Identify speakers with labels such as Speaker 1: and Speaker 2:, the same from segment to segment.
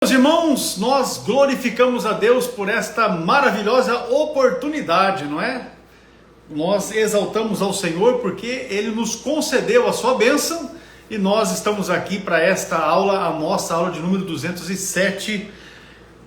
Speaker 1: Meus irmãos, nós glorificamos a Deus por esta maravilhosa oportunidade, não é? Nós exaltamos ao Senhor porque Ele nos concedeu a sua bênção e nós estamos aqui para esta aula, a nossa aula de número 207,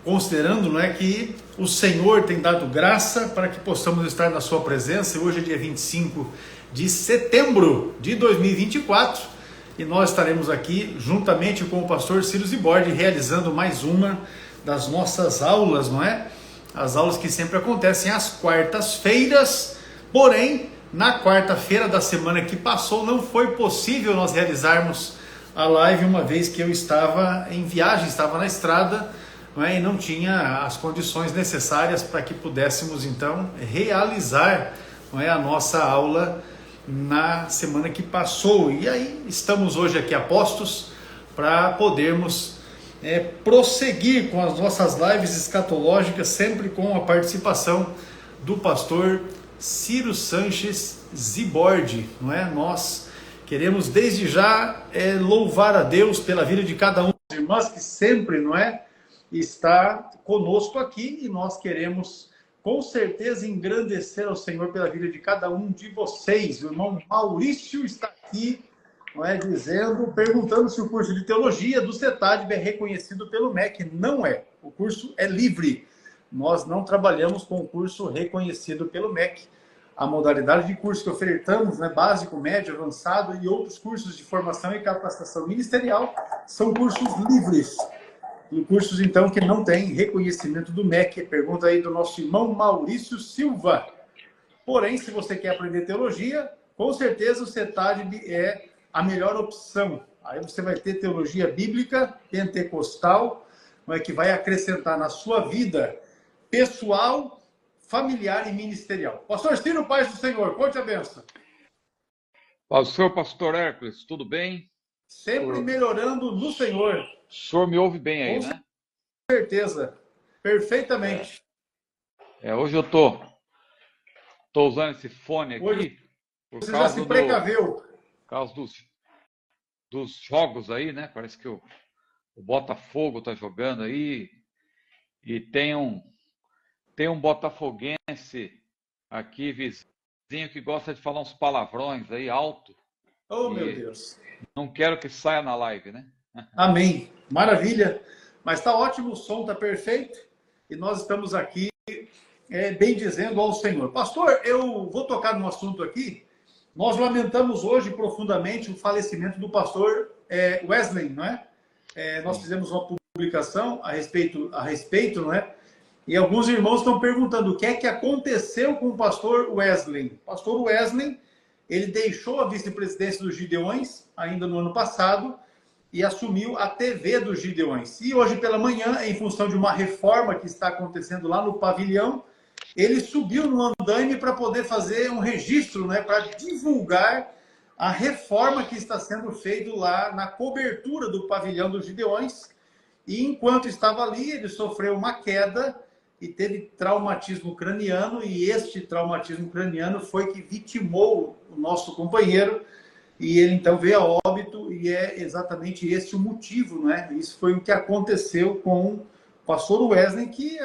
Speaker 1: considerando, não é, que o Senhor tem dado graça para que possamos estar na sua presença. Hoje é dia 25 de setembro de 2024. E nós estaremos aqui juntamente com o pastor Ciro Zibordi realizando mais uma das nossas aulas, não é? As aulas que sempre acontecem às quartas-feiras, porém, na quarta-feira da semana que passou não foi possível nós realizarmos a live, uma vez que eu estava em viagem, estava na estrada, não é? E não tinha as condições necessárias para que pudéssemos então realizar, não é, a nossa aula na semana que passou. E aí estamos hoje aqui apostos para podermos prosseguir com as nossas lives escatológicas, sempre com a participação do pastor Ciro Sanches Zibordi, não é? Nós queremos desde já louvar a Deus pela vida de cada um das irmãs que sempre, não é, está conosco aqui, e nós queremos com certeza engrandecer ao Senhor pela vida de cada um de vocês. O irmão Maurício está aqui, não é, perguntando se o curso de teologia do CETADB é reconhecido pelo MEC. Não é. O curso é livre. Nós não trabalhamos com o curso reconhecido pelo MEC. A modalidade de curso que ofertamos, né, básico, médio, avançado e outros cursos de formação e capacitação ministerial, são cursos livres. E cursos, então, que não têm reconhecimento do MEC. Pergunta aí do nosso irmão Maurício Silva. Porém, se você quer aprender teologia, com certeza o CETADB é a melhor opção. Aí você vai ter teologia bíblica, pentecostal, que vai acrescentar na sua vida pessoal, familiar e ministerial. Pastor Ciro, paz do Senhor, conte a benção.
Speaker 2: Pastor Hércules, tudo bem?
Speaker 1: Sempre melhorando no Senhor.
Speaker 2: O senhor me ouve bem aí, né?
Speaker 1: Com certeza, perfeitamente.
Speaker 2: Hoje eu tô usando esse fone aqui.
Speaker 1: Hoje você já se precaveu.
Speaker 2: Por causa dos jogos aí, né? Parece que o Botafogo tá jogando aí. E tem um botafoguense aqui, vizinho, que gosta de falar uns palavrões aí alto.
Speaker 1: Oh, meu Deus.
Speaker 2: Não quero que saia na live, né?
Speaker 1: Amém. Maravilha. Mas está ótimo, o som está perfeito. E nós estamos aqui bendizendo ao Senhor. Pastor, eu vou tocar num assunto aqui. Nós lamentamos hoje profundamente o falecimento do pastor Wesley, não é? Nós fizemos uma publicação a respeito, não é? E alguns irmãos estão perguntando o que é que aconteceu com o pastor Wesley. O pastor Wesley, ele deixou a vice-presidência dos Gideões ainda no ano passado e assumiu a TV dos Gideões. E hoje pela manhã, em função de uma reforma que está acontecendo lá no pavilhão, ele subiu no andaime para poder fazer um registro, né, para divulgar a reforma que está sendo feita lá na cobertura do pavilhão dos Gideões. E enquanto estava ali, ele sofreu uma queda e teve traumatismo craniano, e este traumatismo craniano foi que vitimou o nosso companheiro, e ele então veio a óbito, e é exatamente esse o motivo, né? Isso foi o que aconteceu com o pastor Wesley, que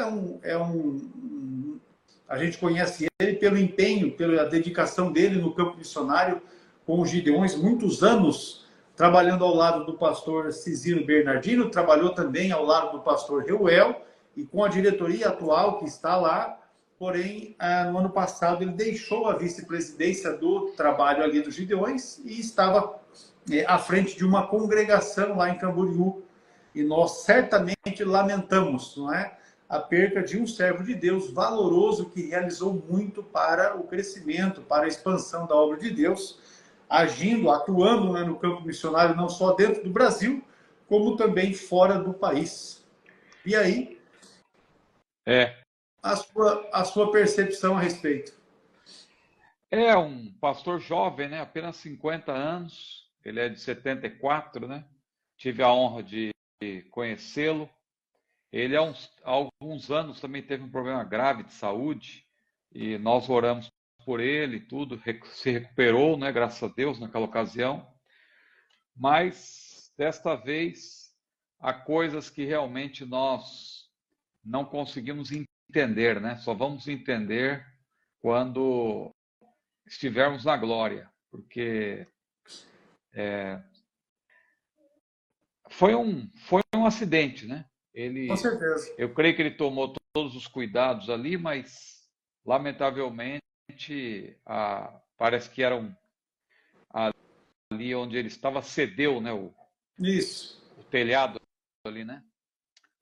Speaker 1: a gente conhece ele pelo empenho, pela dedicação dele no campo missionário com os Gideões, muitos anos trabalhando ao lado do pastor Cisino Bernardino, trabalhou também ao lado do pastor Reuel, e com a diretoria atual que está lá. Porém, no ano passado, ele deixou a vice-presidência do trabalho ali dos Gideões e estava à frente de uma congregação lá em Camboriú. E nós certamente lamentamos, não é, a perca de um servo de Deus valoroso que realizou muito para o crescimento, para a expansão da obra de Deus, agindo, atuando, né, no campo missionário, não só dentro do Brasil, como também fora do país. E aí? A sua percepção a respeito.
Speaker 2: É um pastor jovem, né? Apenas 50 anos. Ele é de 74, né? Tive a honra de conhecê-lo. Ele há alguns anos também teve um problema grave de saúde e nós oramos por ele, tudo, se recuperou, né? Graças a Deus naquela ocasião. Mas desta vez há coisas que realmente nós não conseguimos entender, né? Só vamos entender quando estivermos na glória, porque foi um acidente, né?
Speaker 1: Com certeza.
Speaker 2: Eu creio que ele tomou todos os cuidados ali, mas lamentavelmente parece que era ali onde ele estava cedeu, né?
Speaker 1: Isso.
Speaker 2: O telhado ali, né?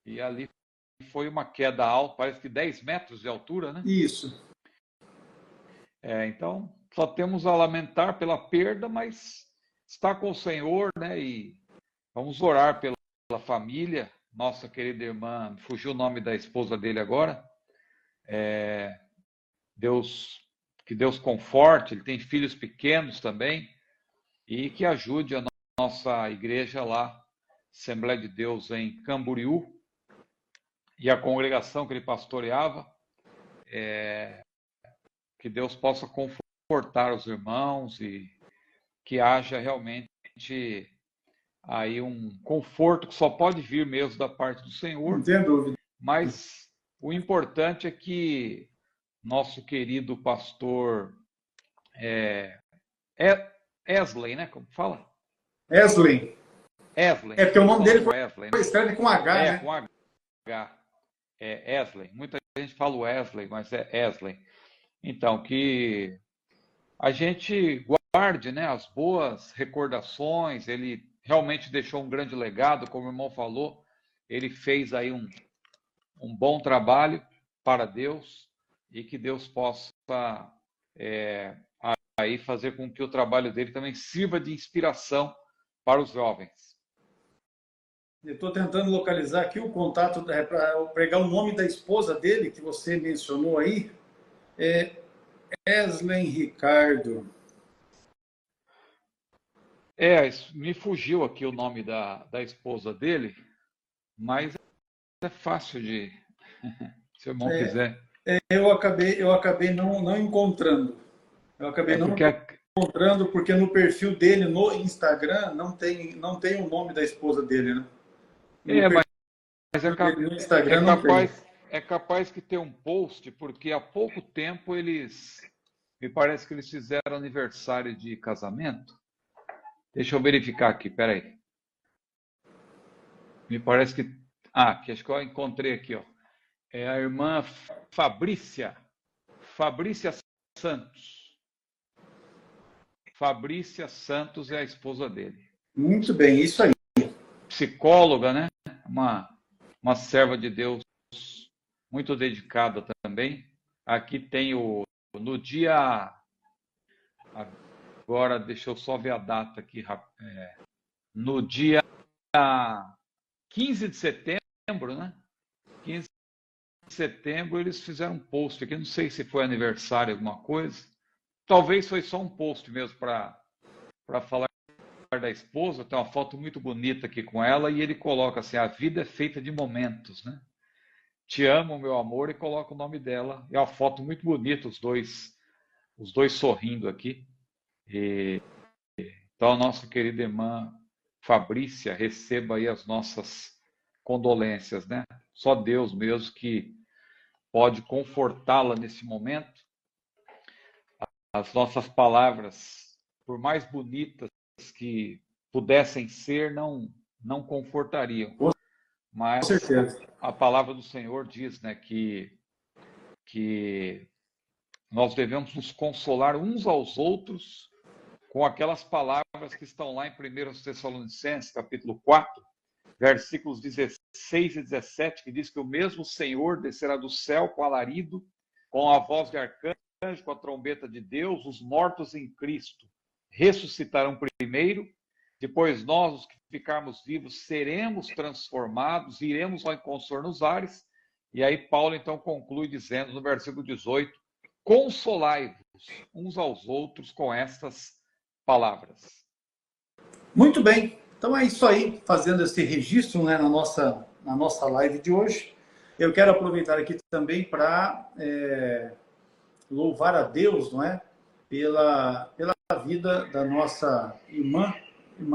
Speaker 2: E ali foi uma queda alta, parece que 10 metros de altura, né?
Speaker 1: Isso.
Speaker 2: Então, só temos a lamentar pela perda, mas está com o Senhor, né? E vamos orar pela família. Nossa querida irmã, fugiu o nome da esposa dele agora. Que Deus conforte, ele tem filhos pequenos também, e que ajude a nossa igreja lá, Assembleia de Deus em Camboriú, e a congregação que ele pastoreava, que Deus possa confortar os irmãos e que haja realmente aí um conforto que só pode vir mesmo da parte do Senhor.
Speaker 1: Não tem dúvida.
Speaker 2: Mas o importante é que nosso querido pastor Esley, né? Como fala?
Speaker 1: Esley.
Speaker 2: Esley.
Speaker 1: É porque o nome dele
Speaker 2: Wesley, né?
Speaker 1: escreve com H, né?
Speaker 2: Com H. É Esley. Muita gente fala Wesley, mas é Esley. Então, que a gente guarde, né, as boas recordações. Ele realmente deixou um grande legado, como o irmão falou. Ele fez aí um bom trabalho para Deus e que Deus possa aí fazer com que o trabalho dele também sirva de inspiração para os jovens.
Speaker 1: Eu estou tentando localizar aqui o contato para pegar o nome da esposa dele, que você mencionou aí. Esley Ricardo.
Speaker 2: Me fugiu aqui o nome da esposa dele, mas é fácil de... Se o irmão quiser.
Speaker 1: Eu acabei não encontrando. Eu acabei encontrando porque no perfil dele no Instagram não tem o nome da esposa dele, né?
Speaker 2: Mas
Speaker 1: no Instagram
Speaker 2: é capaz que tem um post, porque há pouco tempo me parece que eles fizeram aniversário de casamento. Deixa eu verificar aqui, peraí. Me parece que acho que eu encontrei aqui, ó. É a irmã Fabrícia Santos. Fabrícia Santos é a esposa dele.
Speaker 1: Muito bem, isso aí.
Speaker 2: Psicóloga, né? Uma serva de Deus muito dedicada também. Aqui tem no dia... Agora, deixa eu só ver a data aqui. No dia 15 de setembro, né? 15 de setembro, eles fizeram um post aqui. Não sei se foi aniversário, alguma coisa. Talvez foi só um post mesmo para falar da esposa. Tem uma foto muito bonita aqui com ela e ele coloca assim: a vida é feita de momentos, né? Te amo, meu amor, e coloca o nome dela. É uma foto muito bonita, os dois sorrindo aqui. Então, a nossa querida irmã Fabrícia, receba aí as nossas condolências, né? Só Deus mesmo que pode confortá-la nesse momento. As nossas palavras, por mais bonitas que pudessem ser, não confortariam. Mas a palavra do Senhor diz, né, que nós devemos nos consolar uns aos outros com aquelas palavras que estão lá em 1 Tessalonicenses, capítulo 4, versículos 16 e 17, que diz que o mesmo Senhor descerá do céu com alarido, com a voz de arcanjo, com a trombeta de Deus. Os mortos em Cristo ressuscitarão primeiro, depois nós, os que ficarmos vivos, seremos transformados, iremos ao encontro nos ares. E aí Paulo então conclui dizendo no versículo 18: consolai-vos uns aos outros com estas palavras.
Speaker 1: Muito bem, então é isso aí, fazendo esse registro, né, na nossa live de hoje. Eu quero aproveitar aqui também para louvar a Deus, não é, pela vida da nossa irmã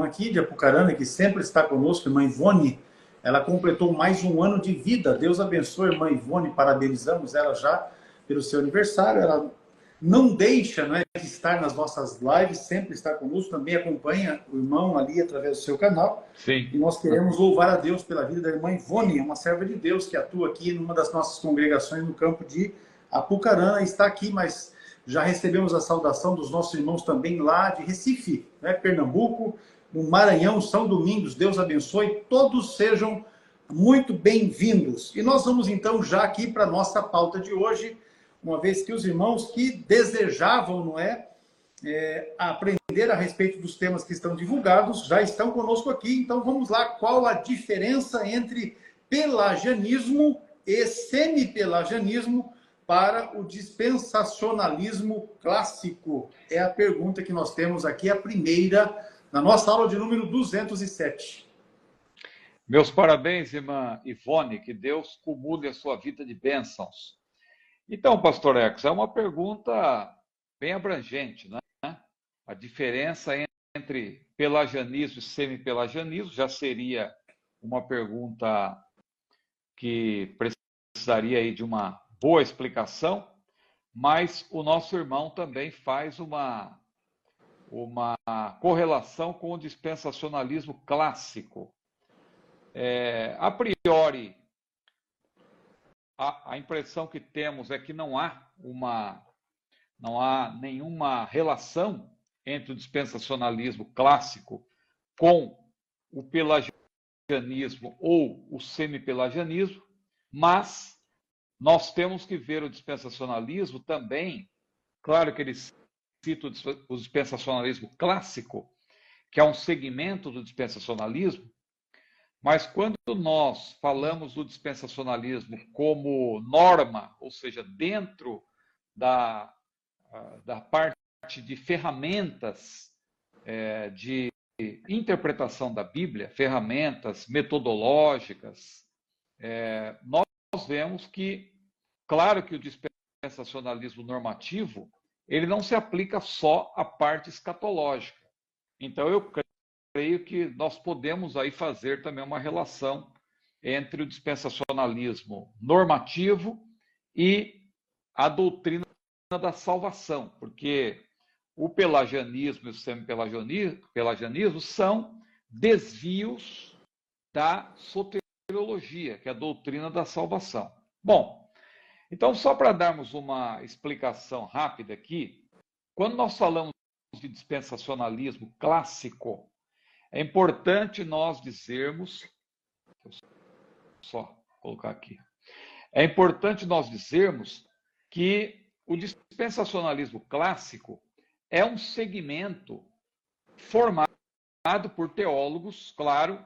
Speaker 1: aqui de Apucarana, que sempre está conosco, irmã Ivone. Ela completou mais um ano de vida. Deus abençoe a irmã Ivone, parabenizamos ela já pelo seu aniversário. Ela não deixa, não é, de estar nas nossas lives, sempre está conosco, também acompanha o irmão ali através do seu canal.
Speaker 2: Sim.
Speaker 1: E nós queremos louvar a Deus pela vida da irmã Ivone, uma serva de Deus que atua aqui numa das nossas congregações no campo de Apucarana. Está aqui, mas já recebemos a saudação dos nossos irmãos também lá de Recife, né, Pernambuco, no Maranhão, São Domingos. Deus abençoe, todos sejam muito bem-vindos. E nós vamos então já aqui para a nossa pauta de hoje, uma vez que os irmãos que desejavam, não é, aprender a respeito dos temas que estão divulgados já estão conosco aqui. Então vamos lá, qual a diferença entre pelagianismo e semi-pelagianismo para o dispensacionalismo clássico? É a pergunta que nós temos aqui, a primeira, na nossa aula de número 207.
Speaker 2: Meus parabéns, irmã Ivone, que Deus cumule a sua vida de bênçãos. Então, pastor Ex, é uma pergunta bem abrangente, né? A diferença entre pelagianismo e semi-pelagianismo já seria uma pergunta que precisaria aí de uma boa explicação, mas o nosso irmão também faz uma correlação com o dispensacionalismo clássico. A priori, a impressão que temos é que não há nenhuma relação entre o dispensacionalismo clássico com o pelagianismo ou o semi-pelagianismo, mas nós temos que ver o dispensacionalismo também, claro que ele cita o dispensacionalismo clássico, que é um segmento do dispensacionalismo, mas quando nós falamos do dispensacionalismo como norma, ou seja, dentro da parte de ferramentas de interpretação da Bíblia, ferramentas metodológicas, nós vemos que, claro que o dispensacionalismo normativo, ele não se aplica só à parte escatológica. Então, eu creio que nós podemos aí fazer também uma relação entre o dispensacionalismo normativo e a doutrina da salvação, porque o pelagianismo e o semi-pelagianismo são desvios da soteriologia, que é a doutrina da salvação. Bom, então só para darmos uma explicação rápida aqui, quando nós falamos de dispensacionalismo clássico, é importante nós dizermos, só colocar aqui, é importante nós dizermos que o dispensacionalismo clássico é um segmento formado por teólogos, claro,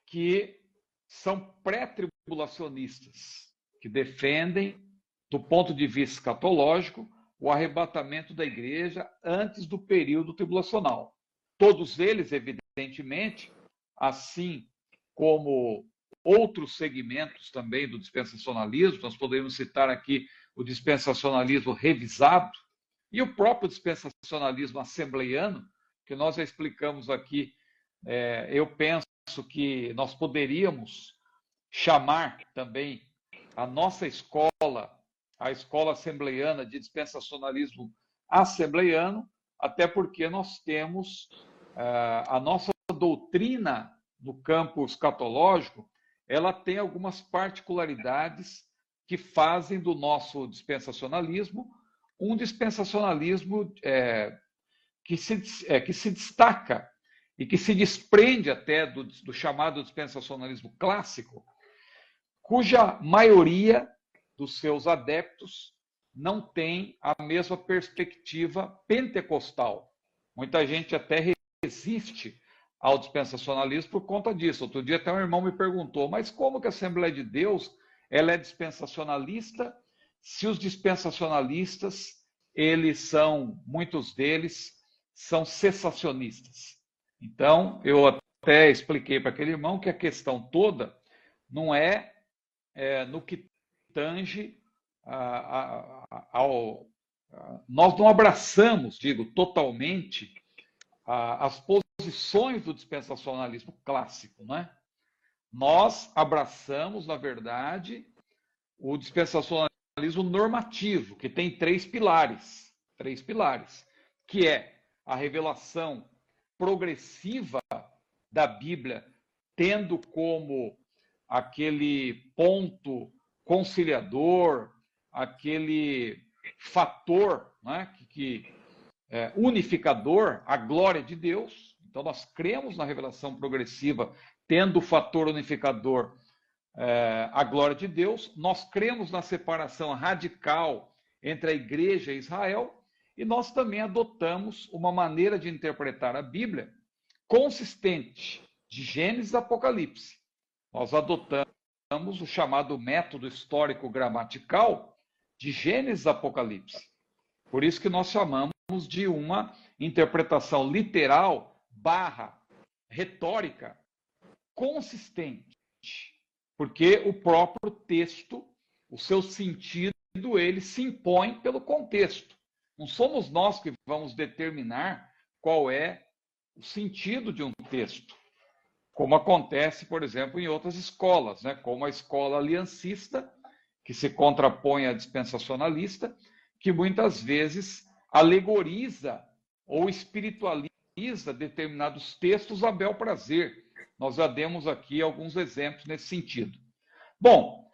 Speaker 2: que são pré-tribulacionistas, que defendem, do ponto de vista escatológico, o arrebatamento da igreja antes do período tribulacional. Todos eles, evidentemente, assim como outros segmentos também do dispensacionalismo, nós poderíamos citar aqui o dispensacionalismo revisado e o próprio dispensacionalismo assembleiano, que nós já explicamos aqui. Eu penso que nós poderíamos chamar também a nossa escola, a escola assembleiana, de dispensacionalismo assembleiano, até porque nós temos a nossa doutrina no campo escatológico, ela tem algumas particularidades que fazem do nosso dispensacionalismo um dispensacionalismo que se destaca e que se desprende até do chamado dispensacionalismo clássico, cuja maioria dos seus adeptos não tem a mesma perspectiva pentecostal. Muita gente até resiste ao dispensacionalismo por conta disso. Outro dia até um irmão me perguntou, mas como que a Assembleia de Deus ela é dispensacionalista, se os dispensacionalistas, muitos deles, são cessacionistas? Então, eu até expliquei para aquele irmão que a questão toda não é no que tange nós não abraçamos, totalmente as posições do dispensacionalismo clássico, né? Nós abraçamos, na verdade, o dispensacionalismo normativo, que tem três pilares, que é a revelação progressiva da Bíblia, tendo como aquele ponto conciliador, aquele fator, né, unificador, a glória de Deus. Então, nós cremos na revelação progressiva, tendo o fator unificador, a glória de Deus. Nós cremos na separação radical entre a igreja e Israel, e nós também adotamos uma maneira de interpretar a Bíblia consistente, de Gênesis a Apocalipse. Nós adotamos o chamado método histórico-gramatical de Gênesis a Apocalipse. Por isso que nós chamamos de uma interpretação literal / retórica consistente, porque o próprio texto, o seu sentido, ele se impõe pelo contexto. Não somos nós que vamos determinar qual é o sentido de um texto, como acontece, por exemplo, em outras escolas, né? Como a escola aliancista, que se contrapõe à dispensacionalista, que muitas vezes alegoriza ou espiritualiza determinados textos a bel prazer. Nós já demos aqui alguns exemplos nesse sentido. Bom,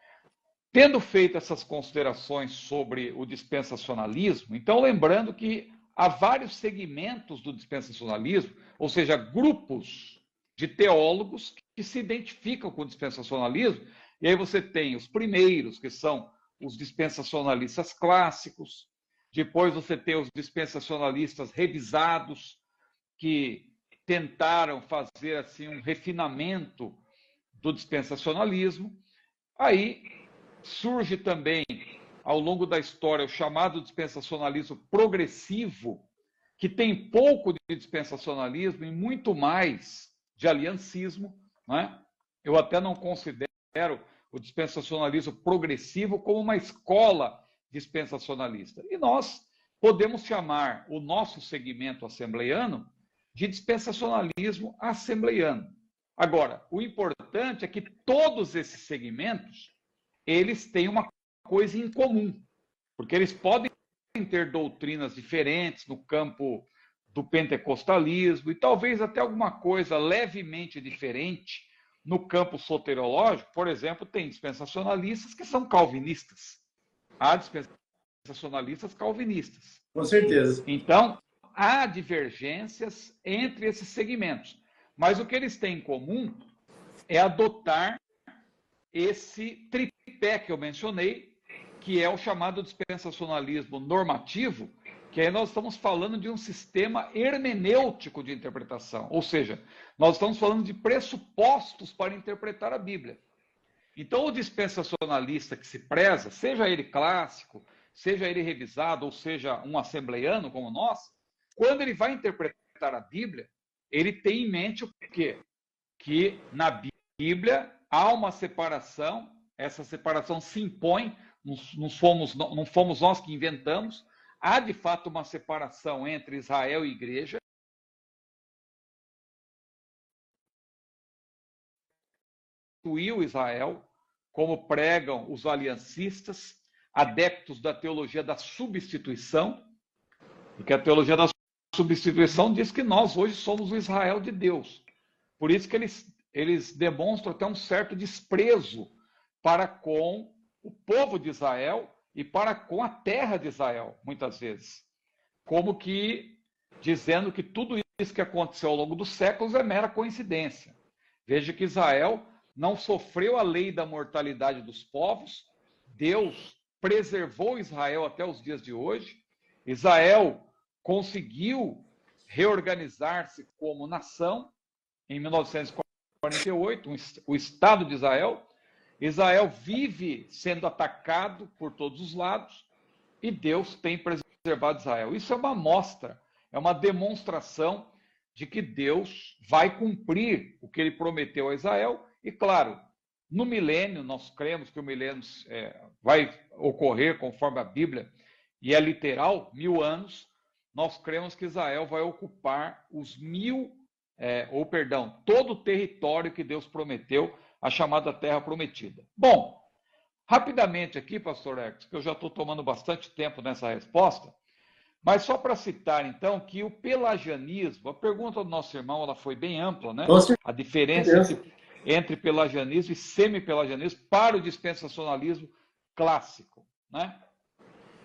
Speaker 2: tendo feito essas considerações sobre o dispensacionalismo, então lembrando que há vários segmentos do dispensacionalismo, ou seja, grupos de teólogos que se identificam com o dispensacionalismo, e aí você tem os primeiros, que são os dispensacionalistas clássicos, depois você tem os dispensacionalistas revisados, que tentaram fazer assim um refinamento do dispensacionalismo. Aí surge também, ao longo da história, o chamado dispensacionalismo progressivo, que tem pouco de dispensacionalismo e muito mais de aliancismo, né? Eu até não considero o dispensacionalismo progressivo como uma escola dispensacionalista. E nós podemos chamar o nosso segmento assembleiano de dispensacionalismo assembleiano. Agora, o importante é que todos esses segmentos, eles têm uma coisa em comum, porque eles podem ter doutrinas diferentes no campo do pentecostalismo e talvez até alguma coisa levemente diferente no campo soteriológico. Por exemplo, tem dispensacionalistas que são calvinistas. Há dispensacionalistas calvinistas.
Speaker 3: Com certeza.
Speaker 2: Então, há divergências entre esses segmentos, mas o que eles têm em comum é adotar esse tripé que eu mencionei, que é o chamado dispensacionalismo normativo, que aí nós estamos falando de um sistema hermenêutico de interpretação, ou seja, nós estamos falando de pressupostos para interpretar a Bíblia. Então, o dispensacionalista que se preza, seja ele clássico, seja ele revisado, ou seja um assembleiano como nós, quando ele vai interpretar a Bíblia, ele tem em mente o quê? Que na Bíblia há uma separação, essa separação se impõe, não fomos nós que inventamos, há de fato uma separação entre Israel e igreja. Instituiu Israel, como pregam os aliancistas, adeptos da teologia da substituição, porque a teologia da substituição diz que nós hoje somos o Israel de Deus. Por isso que eles demonstram até um certo desprezo para com o povo de Israel e para com a terra de Israel, muitas vezes. Como que dizendo que tudo isso que aconteceu ao longo dos séculos é mera coincidência. Veja que Israel não sofreu a lei da mortalidade dos povos, Deus preservou Israel até os dias de hoje, Israel conseguiu reorganizar-se como nação em 1948, o Estado de Israel. Israel vive sendo atacado por todos os lados e Deus tem preservado Israel. Isso é uma amostra, é uma demonstração de que Deus vai cumprir o que ele prometeu a Israel. E claro, no milênio, nós cremos que o milênio vai ocorrer conforme a Bíblia, e é literal, 1000 anos, nós cremos que Israel vai ocupar todo o território que Deus prometeu a chamada terra prometida. Bom, rapidamente aqui, pastor Ecos, que eu já estou tomando bastante tempo nessa resposta, mas só para citar, então, que o pelagianismo, a pergunta do nosso irmão, ela foi bem ampla, né? A diferença entre pelagianismo e semi-pelagianismo para o dispensacionalismo clássico, né?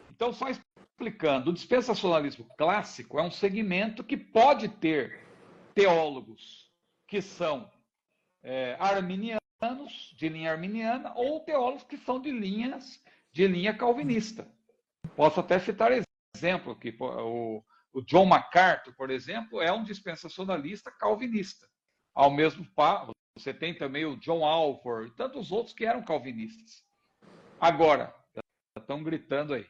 Speaker 2: Então, só explicando, o dispensacionalismo clássico é um segmento que pode ter teólogos que são arminianos, de linha arminiana, ou teólogos que são de linha calvinista. Posso até citar exemplo, que o John MacArthur, por exemplo, é um dispensacionalista calvinista. Ao mesmo passo, você tem também o John Alford e tantos outros que eram calvinistas. Agora, já estão gritando aí.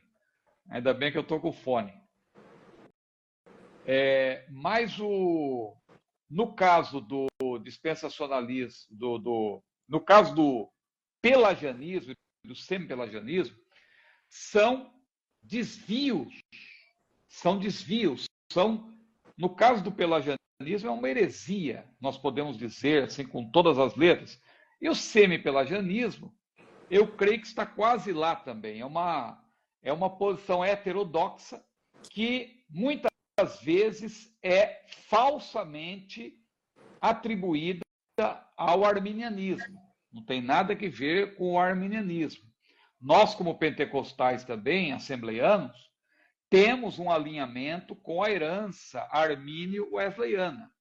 Speaker 2: Ainda bem que eu estou com o fone. Mas no caso do dispensacionalismo, no caso do pelagianismo e do semi-pelagianismo, são desvios. No caso do pelagianismo, é uma heresia, nós podemos dizer, assim, com todas as letras. E o semi-pelagianismo, eu creio que está quase lá também. É uma posição heterodoxa que muitas vezes é falsamente atribuída ao arminianismo. Não tem nada a ver com o arminianismo. Nós, como pentecostais também, assembleianos, temos um alinhamento com a herança armínio-wesleyana.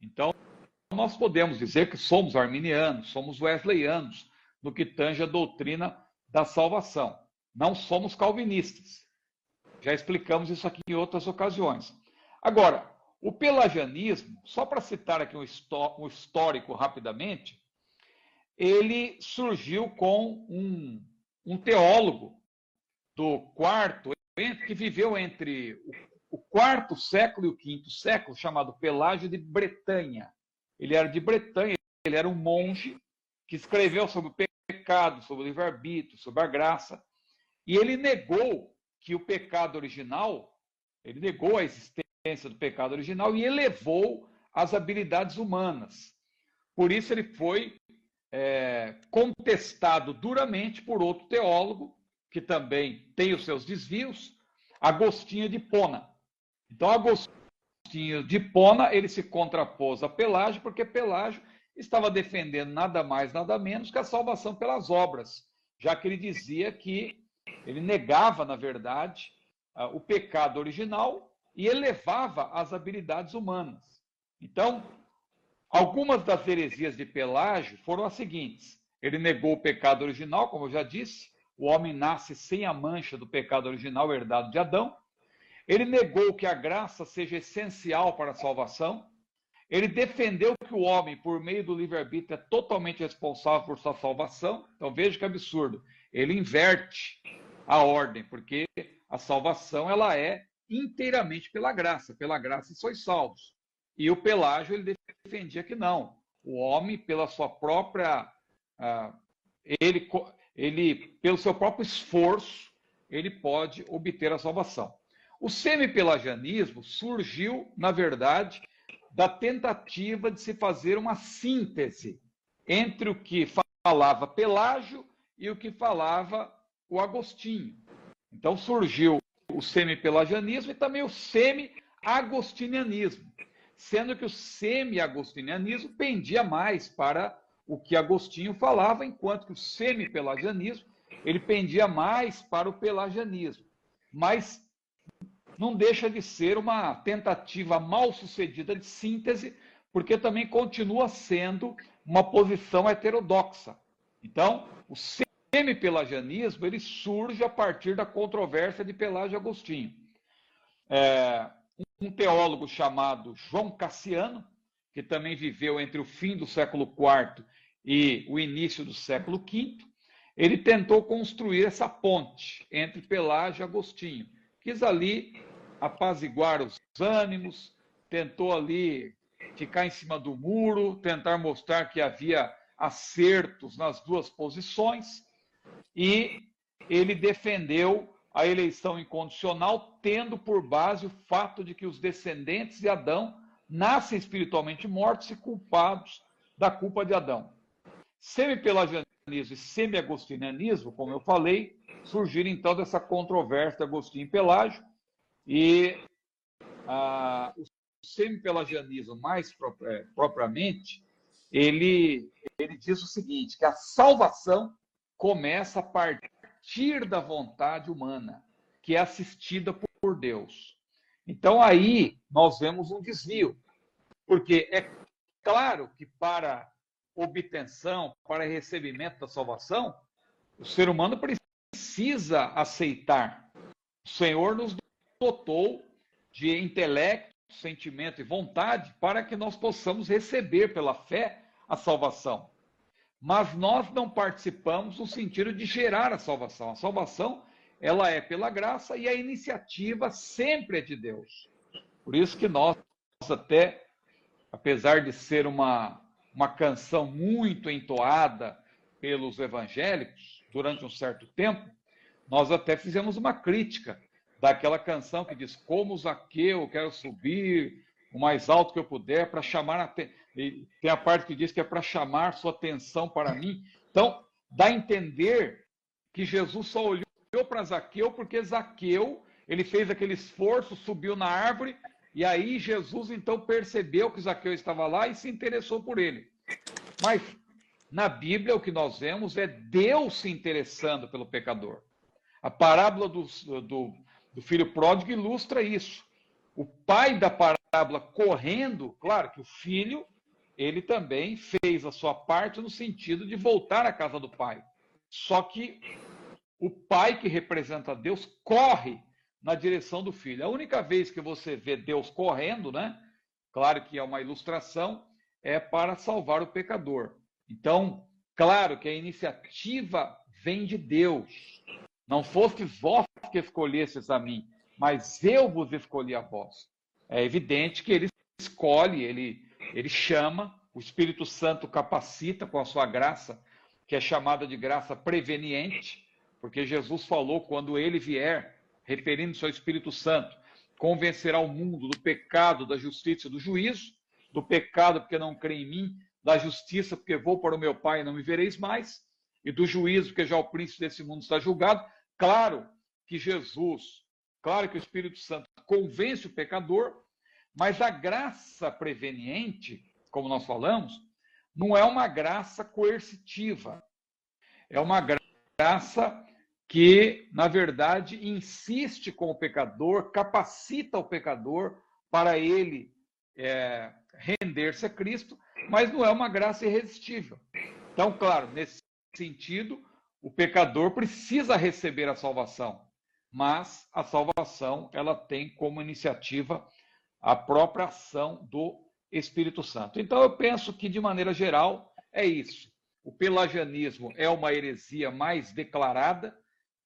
Speaker 2: Então, nós podemos dizer que somos arminianos, somos wesleyanos, no que tange a doutrina da salvação. Não somos calvinistas. Já explicamos isso aqui em outras ocasiões. Agora, o pelagianismo, só para citar aqui um histórico rapidamente, ele surgiu com um teólogo do quarto, que viveu entre o quarto século e o quinto século, chamado Pelágio de Bretanha. Ele era de Bretanha, ele era um monge que escreveu sobre o pecado, sobre o livre-arbítrio, sobre a graça, e ele negou que o pecado original, ele negou a existência do pecado original e elevou as habilidades humanas. Por isso ele foi contestado duramente por outro teólogo, que também tem os seus desvios, Agostinho de Hipona. Então, Agostinho de Hipona, ele se contrapôs a Pelágio, porque Pelágio estava defendendo nada mais, nada menos que a salvação pelas obras, já que ele dizia que ele negava, na verdade, o pecado original e elevava as habilidades humanas. Então, algumas das heresias de Pelágio foram as seguintes. Ele negou o pecado original, como eu já disse, o homem nasce sem a mancha do pecado original herdado de Adão. Ele negou que a graça seja essencial para a salvação. Ele defendeu que o homem, por meio do livre-arbítrio, é totalmente responsável por sua salvação. Então, veja que absurdo. Ele inverte a ordem, porque a salvação ela é inteiramente pela graça sois salvos. E o Pelágio, ele defendia que não. O homem, pela sua própria... pelo seu próprio esforço, ele pode obter a salvação. O semi-pelagianismo surgiu, na verdade, da tentativa de se fazer uma síntese entre o que falava Pelágio e o que falava o Agostinho. Então surgiu o semi-pelagianismo e também o semi-agostinianismo, sendo que o semi-agostinianismo pendia mais para o que Agostinho falava, enquanto que o semi-pelagianismo ele pendia mais para o pelagianismo. Mas não deixa de ser uma tentativa mal sucedida de síntese, porque também continua sendo uma posição heterodoxa. Então, o semi-pelagianismo ele surge a partir da controvérsia de Pelágio e Agostinho. Um teólogo chamado João Cassiano, que também viveu entre o fim do século IV e o início do século V, ele tentou construir essa ponte entre Pelágio e Agostinho. Quis ali apaziguar os ânimos, tentou ali ficar em cima do muro, tentar mostrar que havia acertos nas duas posições, e ele defendeu a eleição incondicional, tendo por base o fato de que os descendentes de Adão nascem espiritualmente mortos e culpados da culpa de Adão. Semi-pelagianismo e semi-agostinianismo, como eu falei, surgiram então dessa controvérsia de Agostinho e Pelágio, e o semi-pelagianismo mais propriamente, ele diz o seguinte, que a salvação começa a partir da vontade humana, que é assistida por Deus. Então aí nós vemos um desvio, porque é claro que para obtenção, para recebimento da salvação, o ser humano precisa aceitar. O Senhor nos dotou de intelecto, sentimento e vontade para que nós possamos receber pela fé a salvação. Mas nós não participamos no sentido de gerar a salvação. A salvação, ela é pela graça e a iniciativa sempre é de Deus. Por isso que nós até, apesar de ser uma canção muito entoada pelos evangélicos durante um certo tempo, nós até fizemos uma crítica daquela canção que diz: como Zaqueu, eu quero subir o mais alto que eu puder para chamar a tem a parte que diz que é para chamar sua atenção para mim. Então, dá a entender que Jesus só olhou para Zaqueu porque Zaqueu, ele fez aquele esforço, subiu na árvore, e aí Jesus então percebeu que Zaqueu estava lá e se interessou por ele. Mas na Bíblia o que nós vemos é Deus se interessando pelo pecador. A parábola do filho pródigo ilustra isso. O pai da parábola correndo, claro que o filho, ele também fez a sua parte no sentido de voltar à casa do pai. Só que o pai, que representa Deus, corre na direção do filho. A única vez que você vê Deus correndo, né? Claro que é uma ilustração, é para salvar o pecador. Então, claro que a iniciativa vem de Deus. Não fostes vós que escolhestes a mim, mas eu vos escolhi a vós. É evidente que ele escolhe, ele chama, o Espírito Santo capacita com a sua graça, que é chamada de graça preveniente, porque Jesus falou, quando ele vier, referindo-se ao Espírito Santo, convencerá o mundo do pecado, da justiça e do juízo, do pecado porque não crê em mim, da justiça porque vou para o meu Pai e não me vereis mais, e do juízo porque já o príncipe desse mundo está julgado. Claro que o Espírito Santo convence o pecador, mas a graça preveniente, como nós falamos, não é uma graça coercitiva. É uma graça que, na verdade, insiste com o pecador, capacita o pecador para ele render-se a Cristo, mas não é uma graça irresistível. Então, claro, nesse sentido, o pecador precisa receber a salvação, mas a salvação ela tem como iniciativa a própria ação do Espírito Santo. Então, eu penso que, de maneira geral, é isso. O pelagianismo é uma heresia mais declarada,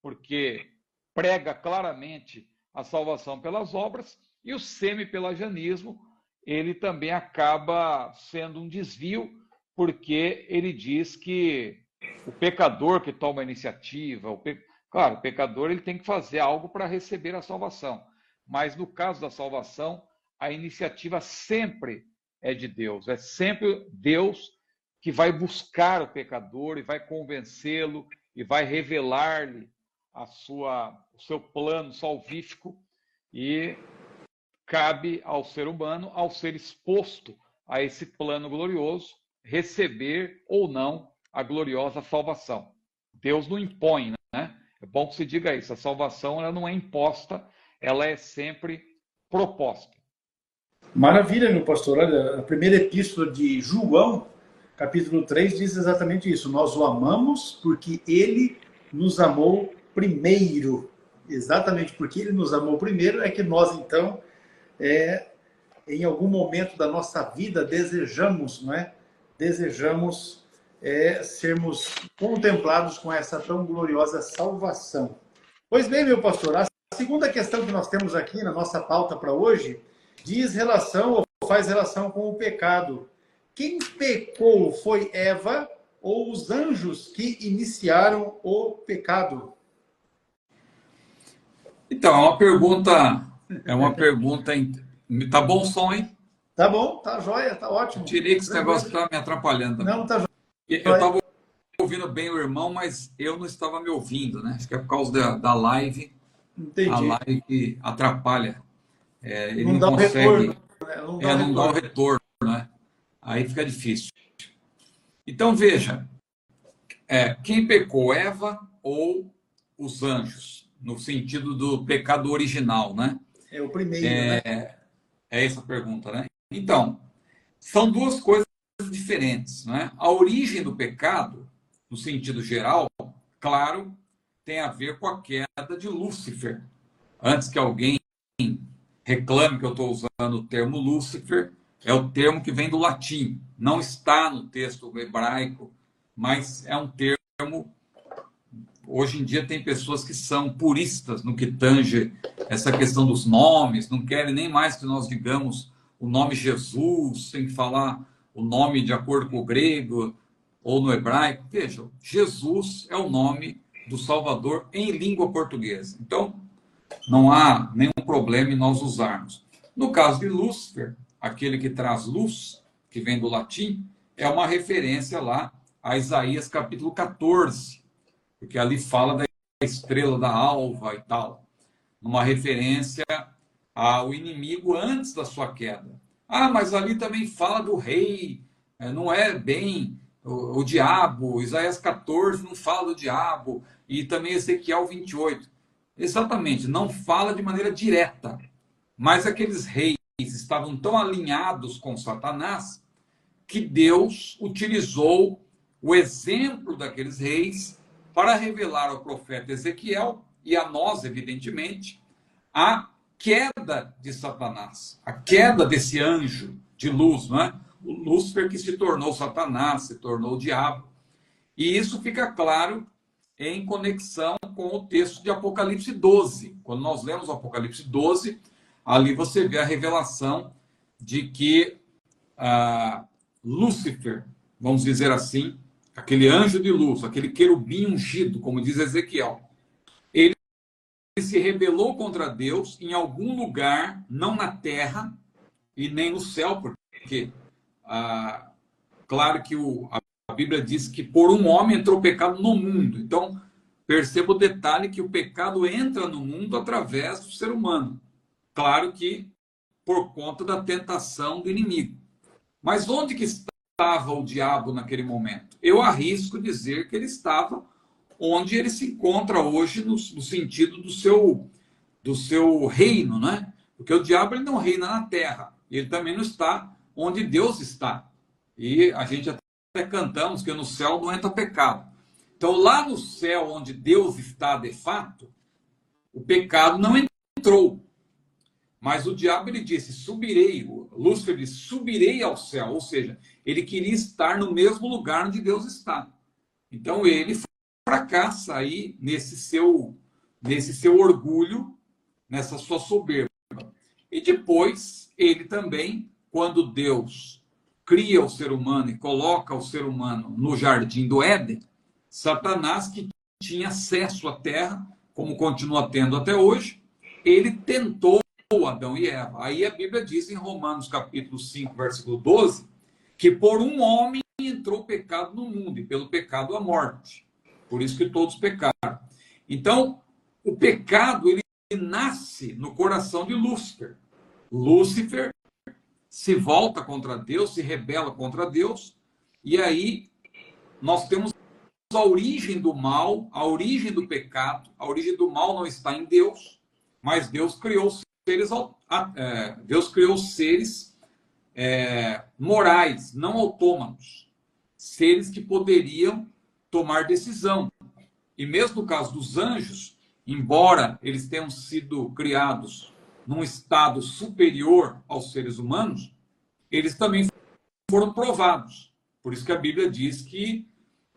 Speaker 2: porque prega claramente a salvação pelas obras, e o semi-pelagianismo, ele também acaba sendo um desvio, porque ele diz que o pecador que toma a iniciativa, claro, o pecador ele tem que fazer algo para receber a salvação, mas no caso da salvação, a iniciativa sempre é de Deus, é sempre Deus que vai buscar o pecador e vai convencê-lo e vai revelar-lhe o seu plano salvífico, e cabe ao ser humano, ao ser exposto a esse plano glorioso, receber ou não a gloriosa salvação. Deus não impõe, né? É bom que se diga isso, a salvação ela não é imposta, ela é sempre proposta.
Speaker 1: Maravilha, meu pastor. Olha, a primeira epístola de João, capítulo 3, diz exatamente isso. Nós o amamos porque ele nos amou primeiro. Exatamente porque ele nos amou primeiro é que nós, então, em algum momento da nossa vida, desejamos, não é? Desejamos sermos contemplados com essa tão gloriosa salvação. Pois bem, meu pastor, a segunda questão que nós temos aqui na nossa pauta para hoje faz relação com o pecado. Quem pecou foi Eva ou os anjos que iniciaram o pecado?
Speaker 3: Então, é uma pergunta. Tá bom o som, hein?
Speaker 1: Tá bom, tá jóia, tá ótimo.
Speaker 3: Tirei que esse negócio tá me atrapalhando também.
Speaker 1: Não, tá jóia.
Speaker 3: Eu estava ouvindo bem o irmão, mas eu não estava me ouvindo, né? Acho que é por causa da live.
Speaker 1: Entendi.
Speaker 3: A live atrapalha. Ele
Speaker 1: Não
Speaker 3: não
Speaker 1: dá o
Speaker 3: consegue,
Speaker 1: retorno, né? Não dá o
Speaker 3: não dá o
Speaker 1: retorno.
Speaker 3: retorno, né? Aí fica difícil. Então, veja, quem pecou, Eva ou os anjos? No sentido do pecado original, né?
Speaker 1: É o primeiro, né?
Speaker 3: É essa a pergunta, né? Então, são duas coisas diferentes, né? A origem do pecado, no sentido geral, claro, tem a ver com a queda de Lúcifer. Antes que alguém reclame que eu estou usando o termo Lúcifer, é o termo que vem do latim. Não está no texto hebraico, mas é um termo. Hoje em dia tem pessoas que são puristas no que tange essa questão dos nomes, não querem nem mais que nós digamos o nome Jesus, sem falar o nome de acordo com o grego ou no hebraico. Veja, Jesus é o nome do Salvador em língua portuguesa. Então, não há nenhum problema em nós usarmos. No caso de Lúcifer, aquele que traz luz, que vem do latim, é uma referência lá a Isaías capítulo 14, porque ali fala da estrela da alva e tal, uma referência ao inimigo antes da sua queda. Ah, mas ali também fala do rei, não é bem o diabo, Isaías 14 não fala do diabo, e também Ezequiel 28. Exatamente, não fala de maneira direta, mas aqueles reis estavam tão alinhados com Satanás que Deus utilizou o exemplo daqueles reis para revelar ao profeta Ezequiel e a nós, evidentemente, a queda de Satanás, a queda desse anjo de luz, não é? O Lúcifer que se tornou Satanás, se tornou o diabo. E isso fica claro em conexão com o texto de Apocalipse 12. Quando nós lemos o Apocalipse 12, ali você vê a revelação de que Lúcifer, vamos dizer assim, aquele anjo de luz, aquele querubim ungido, como diz Ezequiel, ele se rebelou contra Deus em algum lugar, não na terra e nem no céu, porque claro que a Bíblia diz que por um homem entrou o pecado no mundo. Então, perceba o detalhe que o pecado entra no mundo através do ser humano. Claro que por conta da tentação do inimigo. Mas onde que estava o diabo naquele momento? Eu arrisco dizer que ele estava onde ele se encontra hoje no sentido do seu reino, né? Porque o diabo ele não reina na terra. Ele também não está onde Deus está. E a gente até cantamos que no céu não entra pecado. Então, lá no céu, onde Deus está de fato, o pecado não entrou. Mas o diabo, ele disse, subirei. Lúcifer disse, subirei ao céu. Ou seja, ele queria estar no mesmo lugar onde Deus está. Então, ele fracassa aí nesse seu orgulho, nessa sua soberba. E depois, ele também, quando Deus cria o ser humano e coloca o ser humano no jardim do Éden, Satanás, que tinha acesso à terra, como continua tendo até hoje, ele tentou Adão e Eva. Aí a Bíblia diz em Romanos capítulo 5, versículo 12, que por um homem entrou o pecado no mundo, e pelo pecado a morte. Por isso que todos pecaram. Então, o pecado, ele nasce no coração de Lúcifer. Lúcifer se volta contra Deus, se rebela contra Deus, e aí nós temos a origem do mal, a origem do pecado. A origem do mal não está em Deus, mas Deus criou seres morais, não autômatos, seres que poderiam tomar decisão. E mesmo no caso dos anjos, embora eles tenham sido criados num estado superior aos seres humanos, eles também foram provados. Por isso que a Bíblia diz que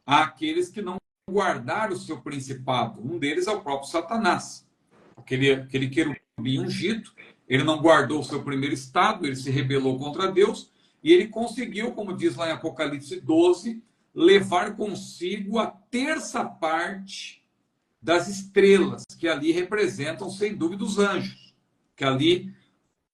Speaker 3: há aqueles que não guardaram o seu principado. Um deles é o próprio Satanás. Aquele querubim ungido, ele não guardou o seu primeiro estado, ele se rebelou contra Deus, e ele conseguiu, como diz lá em Apocalipse 12, levar consigo a terça parte das estrelas, que ali representam, sem dúvida, os anjos. Que ali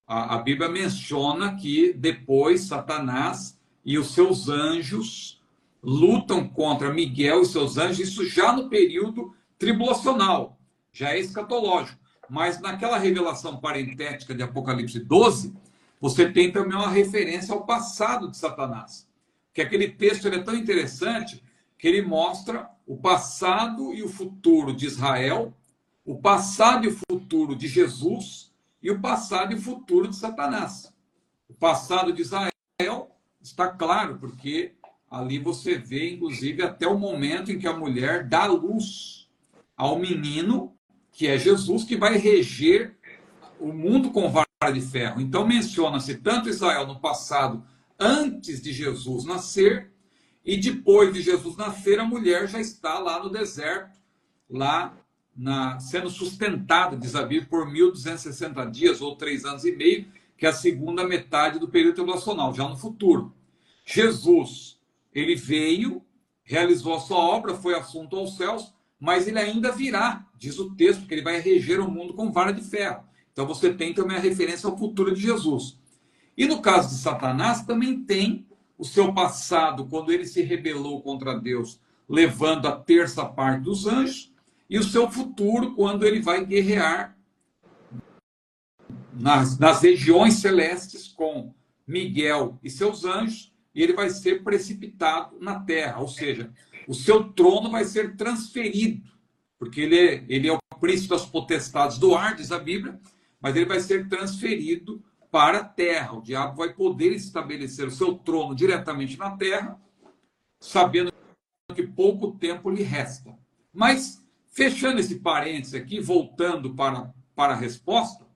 Speaker 3: a Bíblia menciona que depois Satanás e os seus anjos lutam contra Miguel e seus anjos, isso já no período tribulacional, já é escatológico. Mas naquela revelação parentética de Apocalipse 12, você tem também uma referência ao passado de Satanás. Que aquele texto ele é tão interessante que ele mostra o passado e o futuro de Israel, o passado e o futuro de Jesus e o passado e o futuro de Satanás. O passado de Israel está claro, porque ali você vê, inclusive, até o momento em que a mulher dá luz ao menino, que é Jesus, que vai reger o mundo com vara de ferro. Então menciona-se tanto Israel no passado, antes de Jesus nascer, e depois de Jesus nascer, a mulher já está lá no deserto, lá sendo sustentada, diz a Bíblia, por 1260 dias, ou 3 anos e meio, que é a segunda metade do período tribulacional, já no futuro. Jesus, ele veio, realizou a sua obra, foi assunto aos céus, mas ele ainda virá, diz o texto, que ele vai reger o mundo com vara de ferro. Então você tem também a referência ao futuro de Jesus. E no caso de Satanás, também tem o seu passado, quando ele se rebelou contra Deus, levando a terça parte dos anjos, e o seu futuro, quando ele vai guerrear nas regiões celestes com Miguel e seus anjos, e ele vai ser precipitado na terra, ou seja, o seu trono vai ser transferido, porque ele é o príncipe das potestades do ar, diz a Bíblia, mas ele vai ser transferido para a terra. O diabo vai poder estabelecer o seu trono diretamente na terra, sabendo que pouco tempo lhe resta. Mas, fechando esse parênteses aqui, voltando para a resposta,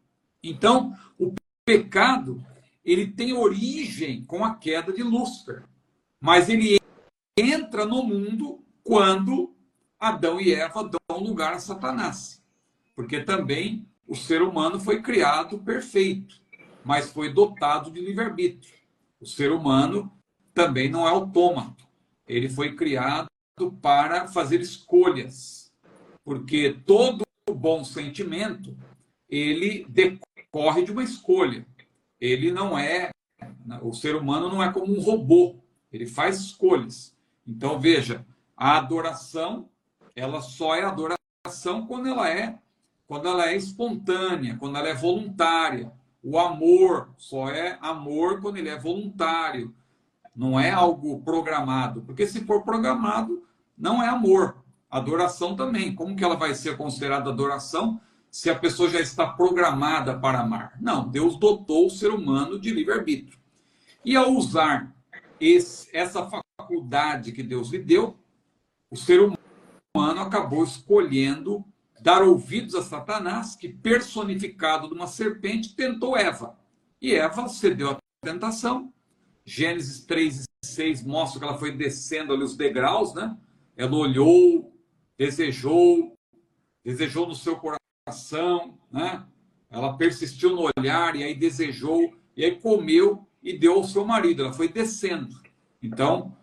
Speaker 3: então, o pecado, ele tem origem com a queda de Lúcifer, mas ele entra no mundo quando Adão e Eva dão lugar a Satanás, porque também o ser humano foi criado perfeito, mas foi dotado de livre-arbítrio. O ser humano também não é autômato, ele foi criado para fazer escolhas, porque todo bom sentimento, ele decorre de uma escolha. Ele não é, o ser humano não é como um robô, ele faz escolhas. Então, veja, a adoração, ela só é adoração quando ela é espontânea, quando ela é voluntária. O amor só é amor quando ele é voluntário. Não é algo programado, porque se for programado, não é amor. Adoração também. Como que ela vai ser considerada adoração se a pessoa já está programada para amar? Não, Deus dotou o ser humano de livre-arbítrio. E ao usar essa faculdade que Deus lhe deu, o ser humano acabou escolhendo dar ouvidos a Satanás, que, personificado numa serpente, tentou Eva. E Eva cedeu à tentação. Gênesis 3:6 mostra que ela foi descendo ali os degraus, né? Ela olhou, desejou no seu coração, né? Ela persistiu no olhar e aí desejou, e aí comeu e deu ao seu marido. Ela foi descendo. Então,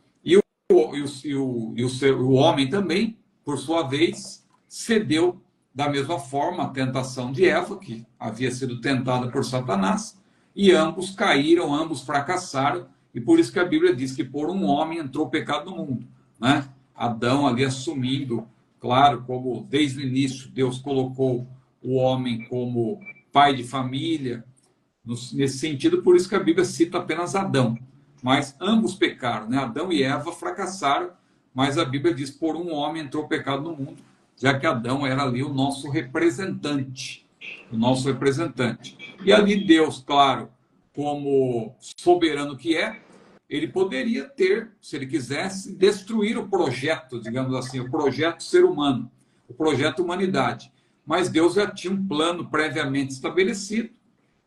Speaker 3: o homem também, por sua vez, cedeu da mesma forma a tentação de Eva, que havia sido tentada por Satanás, e ambos caíram, ambos fracassaram, e por isso que a Bíblia diz que por um homem entrou o pecado no mundo, né? Adão ali assumindo, claro, como desde o início Deus colocou o homem como pai de família, nesse sentido, por isso que a Bíblia cita apenas Adão, mas ambos pecaram, né? Adão e Eva fracassaram, mas a Bíblia diz por um homem entrou o pecado no mundo, já que Adão era ali o nosso representante, E ali Deus, claro, como soberano que é, ele poderia ter, se ele quisesse, destruir o projeto, digamos assim, o projeto ser humano, o projeto humanidade. Mas Deus já tinha um plano previamente estabelecido.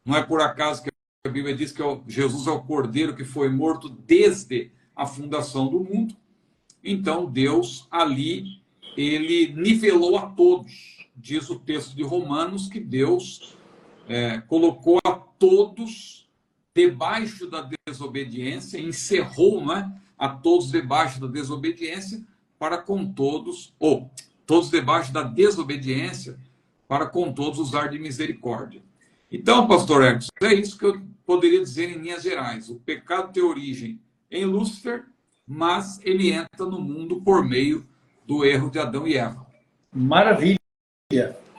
Speaker 3: Não é por acaso que a Bíblia diz que Jesus é o Cordeiro que foi morto desde a fundação do mundo. Então Deus ali, ele nivelou a todos. Diz o texto de Romanos que Deus colocou a todos debaixo da desobediência, encerrou, né, a todos debaixo da desobediência, para com todos, ou todos debaixo da desobediência, para com todos usar de misericórdia. Então, pastor Edson, é isso que eu poderia dizer em linhas gerais. O pecado tem origem em Lúcifer, mas ele entra no mundo por meio do erro de Adão e Eva.
Speaker 1: Maravilha.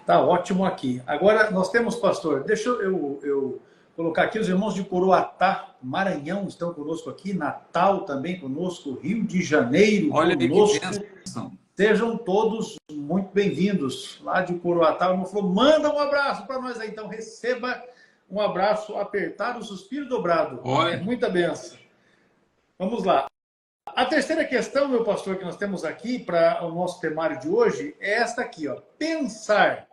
Speaker 1: Tá ótimo aqui. Agora nós temos, pastor, deixa eu colocar aqui os irmãos de Coroatá, Maranhão estão conosco aqui, Natal também conosco, Rio de Janeiro
Speaker 3: Olha
Speaker 1: conosco.
Speaker 3: que bênção.
Speaker 1: Sejam todos muito bem-vindos lá de Coroatá. O irmão falou, manda um abraço para nós aí. Então receba um abraço apertado, suspiro dobrado.
Speaker 3: Olha.
Speaker 1: É muita benção. Vamos lá. A terceira questão, meu pastor, que nós temos aqui para o nosso temário de hoje é esta aqui, ó. Pensar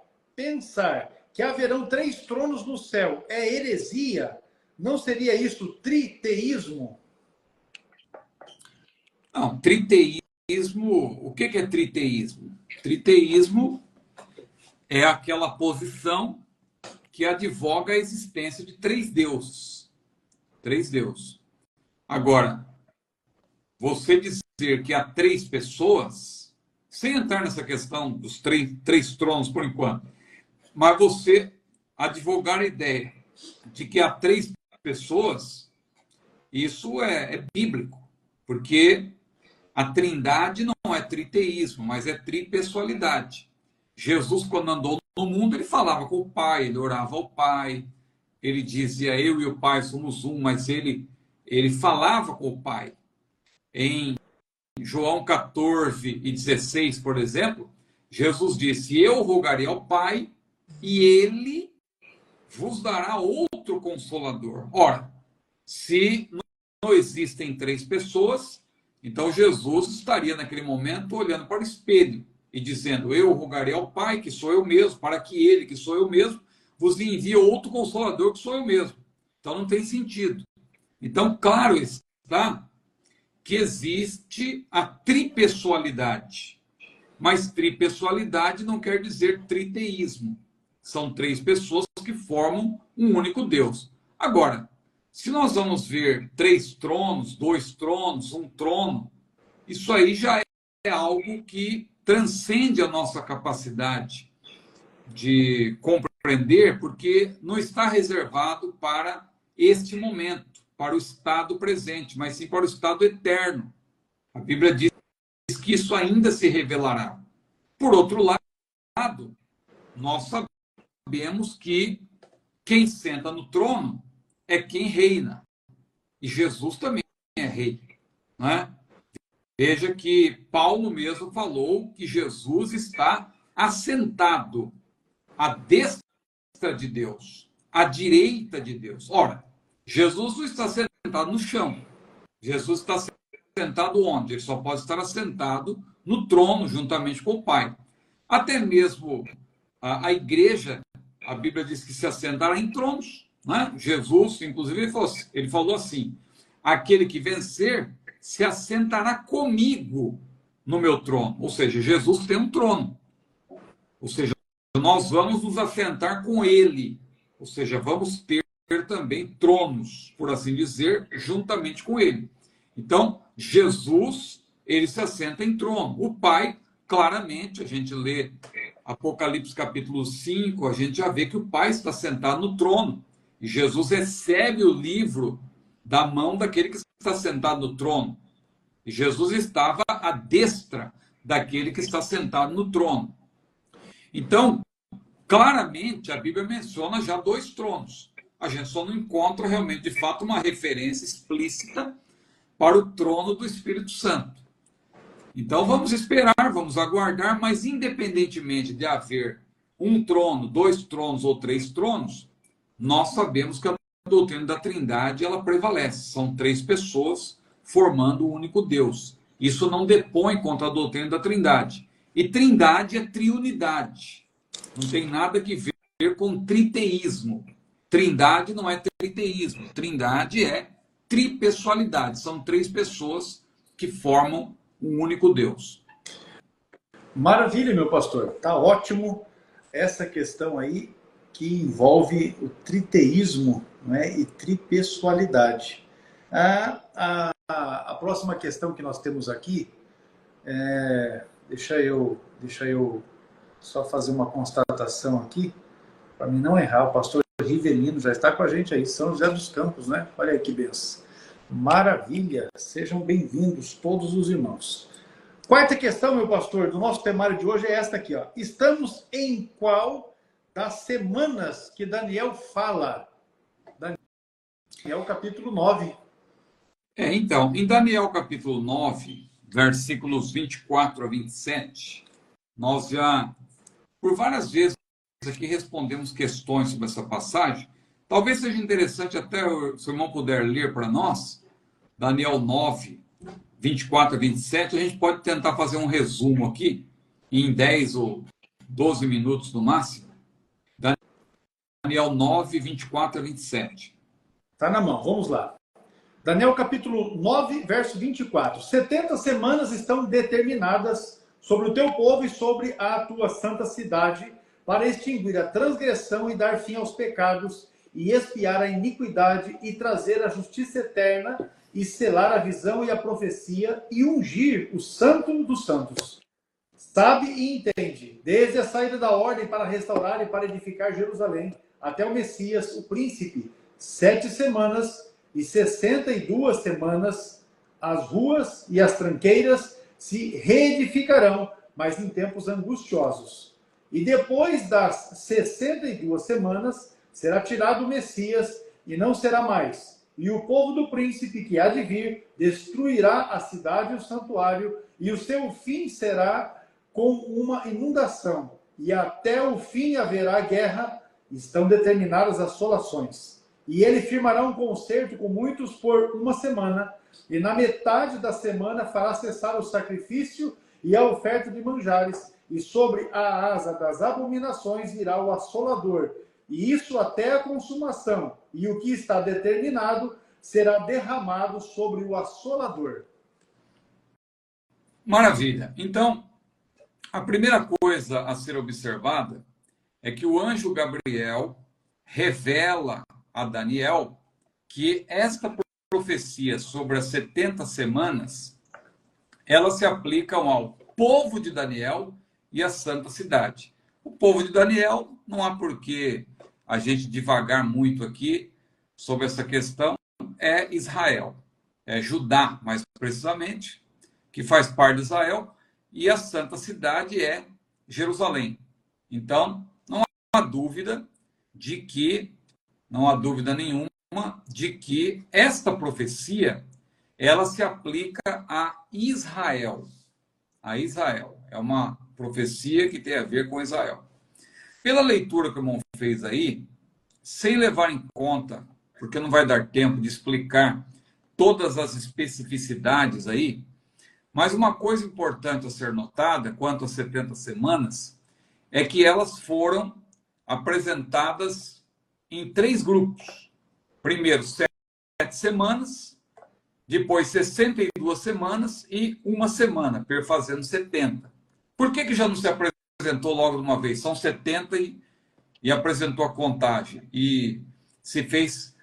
Speaker 1: que haverão 3 tronos no céu é heresia? Não seria isso triteísmo?
Speaker 3: Não, triteísmo, o que é triteísmo? Triteísmo é aquela posição que advoga a existência de 3 deuses. 3 deuses. Agora, você dizer que há 3 pessoas, sem entrar nessa questão dos três tronos por enquanto, mas você advogar a ideia de que há 3 pessoas, isso é bíblico, porque a trindade não é triteísmo, mas é tripessoalidade. Jesus, quando andou no mundo, ele falava com o Pai, ele orava ao Pai, ele dizia, eu e o Pai somos um, mas ele falava com o Pai. Em João 14:16, por exemplo, Jesus disse, eu rogarei ao Pai e ele vos dará outro consolador. Ora, se não existem 3 pessoas, então Jesus estaria naquele momento olhando para o espelho e dizendo, eu rogarei ao Pai, que sou eu mesmo, para que ele, que sou eu mesmo, vos envie outro consolador, que sou eu mesmo. Então não tem sentido. Então, claro está que existe a tripessoalidade. Mas tripessoalidade não quer dizer triteísmo. São 3 pessoas que formam um único Deus. Agora, se nós vamos ver 3 tronos, 2 tronos, 1 trono, isso aí já é algo que transcende a nossa capacidade de compreender, porque não está reservado para este momento, para o estado presente, mas sim para o estado eterno. A Bíblia diz que isso ainda se revelará. Por outro lado, nós sabemos que quem senta no trono é quem reina. E Jesus também é rei. Não é? Veja que Paulo mesmo falou que Jesus está assentado à destra de Deus, à direita de Deus. Ora, Jesus não está sentado no chão. Jesus está sentado onde? Ele só pode estar assentado no trono, juntamente com o Pai. Até mesmo a igreja, a Bíblia diz que se assentará em tronos. Né? Jesus, inclusive, ele falou assim, aquele que vencer se assentará comigo no meu trono. Ou seja, Jesus tem um trono. Ou seja, nós vamos nos assentar com ele. Ou seja, vamos ter também tronos, por assim dizer, juntamente com ele. Então, Jesus, ele se assenta em trono. O Pai, claramente, a gente lê Apocalipse capítulo 5, a gente já vê que o Pai está sentado no trono. E Jesus recebe o livro da mão daquele que está sentado no trono. E Jesus estava à destra daquele que está sentado no trono. Então, claramente, a Bíblia menciona já 2 tronos. A gente só não encontra realmente, de fato, uma referência explícita para o trono do Espírito Santo. Então, vamos esperar, vamos aguardar, mas independentemente de haver 1 trono, 2 tronos ou 3 tronos, nós sabemos que a doutrina da Trindade ela prevalece. São 3 pessoas formando um único Deus. Isso não depõe contra a doutrina da Trindade. E Trindade é triunidade. Não tem nada que ver com triteísmo. Trindade não é triteísmo. Trindade é tripessoalidade. São 3 pessoas que formam um único Deus.
Speaker 1: Maravilha, meu pastor. Tá ótimo essa questão aí que envolve o triteísmo, né, e tripessoalidade. A próxima questão que nós temos aqui, deixa eu só fazer uma constatação aqui, para mim não errar. O pastor Rivelino já está com a gente aí, São José dos Campos, né? Olha aí que benção. Maravilha! Sejam bem-vindos todos os irmãos. Quarta questão, meu pastor, do nosso temário de hoje é esta aqui, ó. Estamos em qual das semanas que Daniel fala? Daniel capítulo 9.
Speaker 3: Então, em Daniel capítulo 9, versículos 24 a 27, nós já, por várias vezes aqui, respondemos questões sobre essa passagem. Talvez seja interessante até, se o irmão puder ler para nós, Daniel 9, 24 a 27, a gente pode tentar fazer um resumo aqui, em 10 ou 12 minutos no máximo. Daniel 9, 24 a 27.
Speaker 1: Está na mão, vamos lá. Daniel capítulo 9, verso 24. 70 semanas estão determinadas sobre o teu povo e sobre a tua santa cidade, para extinguir a transgressão e dar fim aos pecados, e expiar a iniquidade, e trazer a justiça eterna, e selar a visão e a profecia, e ungir o santo dos santos. Sabe e entende, desde a saída da ordem para restaurar e para edificar Jerusalém, até o Messias, o príncipe, 7 semanas e 62 semanas, as ruas e as tranqueiras se reedificarão, mas em tempos angustiosos. E depois das 62 semanas, será tirado o Messias, e não será mais. E o povo do príncipe que há de vir destruirá a cidade e o santuário, e o seu fim será com uma inundação. E até o fim haverá guerra, estão determinadas assolações. E ele firmará um concerto com muitos por 1 semana, e na metade da semana fará cessar o sacrifício e a oferta de manjares, e sobre a asa das abominações virá o assolador, e isso até a consumação, e o que está determinado será derramado sobre o assolador.
Speaker 3: Maravilha. Então, a primeira coisa a ser observada é que o anjo Gabriel revela a Daniel que esta profecia sobre as 70 semanas, elas se aplicam ao povo de Daniel e à santa cidade. O povo de Daniel, não há por que a gente divagar muito aqui sobre essa questão, é Israel, é Judá, mais precisamente, que faz parte de Israel, e a santa cidade é Jerusalém. Então, não há dúvida nenhuma de que esta profecia, ela se aplica a Israel. A Israel. É uma profecia que tem a ver com Israel. Pela leitura que o irmão fez aí, sem levar em conta, porque não vai dar tempo de explicar todas as especificidades aí, mas uma coisa importante a ser notada quanto às 70 semanas é que elas foram apresentadas em 3 grupos. Primeiro, 7 semanas, depois 62 semanas e 1 semana, perfazendo 70. Por que já não se apresentou logo de uma vez? São 70 e apresentou a contagem. E se fez,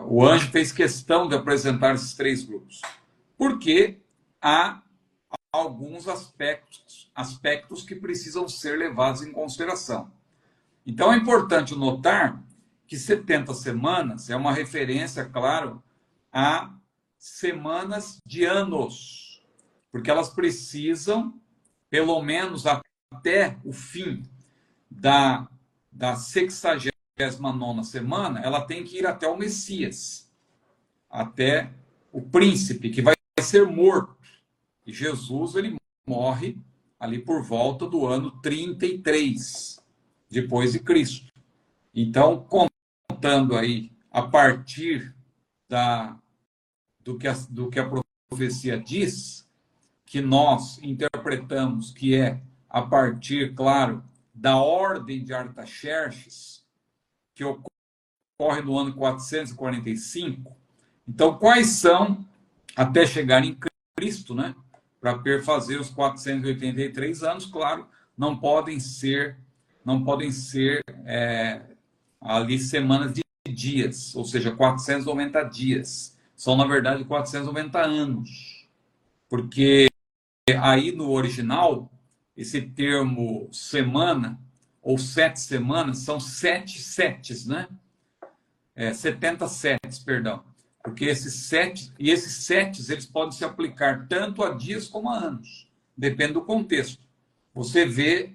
Speaker 3: o anjo fez questão de apresentar esses 3 grupos. Porque há alguns aspectos que precisam ser levados em consideração. Então é importante notar que 70 semanas é uma referência, claro, a semanas de anos, porque elas precisam, pelo menos até o fim da 69ª semana, ela tem que ir até o Messias, até o príncipe, que vai ser morto. E Jesus, ele morre ali por volta do ano 33, depois de Cristo. Então, contando aí, a partir do que a profecia diz, que nós interpretamos que é a partir, claro, da ordem de Artaxerxes, que ocorre no ano 445. Então, quais são, até chegar em Cristo, né? Para perfazer os 483 anos, claro, não podem ser ali semanas de dias, ou seja, 490 dias. São, na verdade, 490 anos. Porque aí no original, esse termo semana, ou 7 semanas, são 7 setes, né? 70 setes, perdão. Porque esses sete eles podem se aplicar tanto a dias como a anos. Depende do contexto. Você vê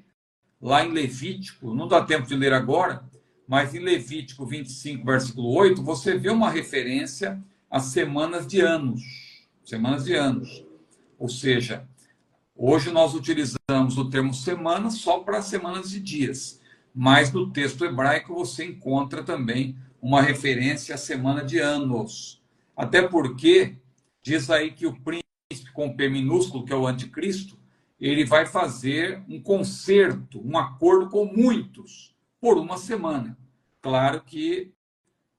Speaker 3: lá em Levítico, não dá tempo de ler agora, mas em Levítico 25, versículo 8, você vê uma referência às semanas de anos. Semanas de anos. Ou seja, hoje nós utilizamos o termo semana só para semanas de dias. Mas no texto hebraico você encontra também uma referência à semana de anos. Até porque diz aí que o príncipe com P minúsculo, que é o anticristo, ele vai fazer um concerto, um acordo com muitos por uma semana. Claro que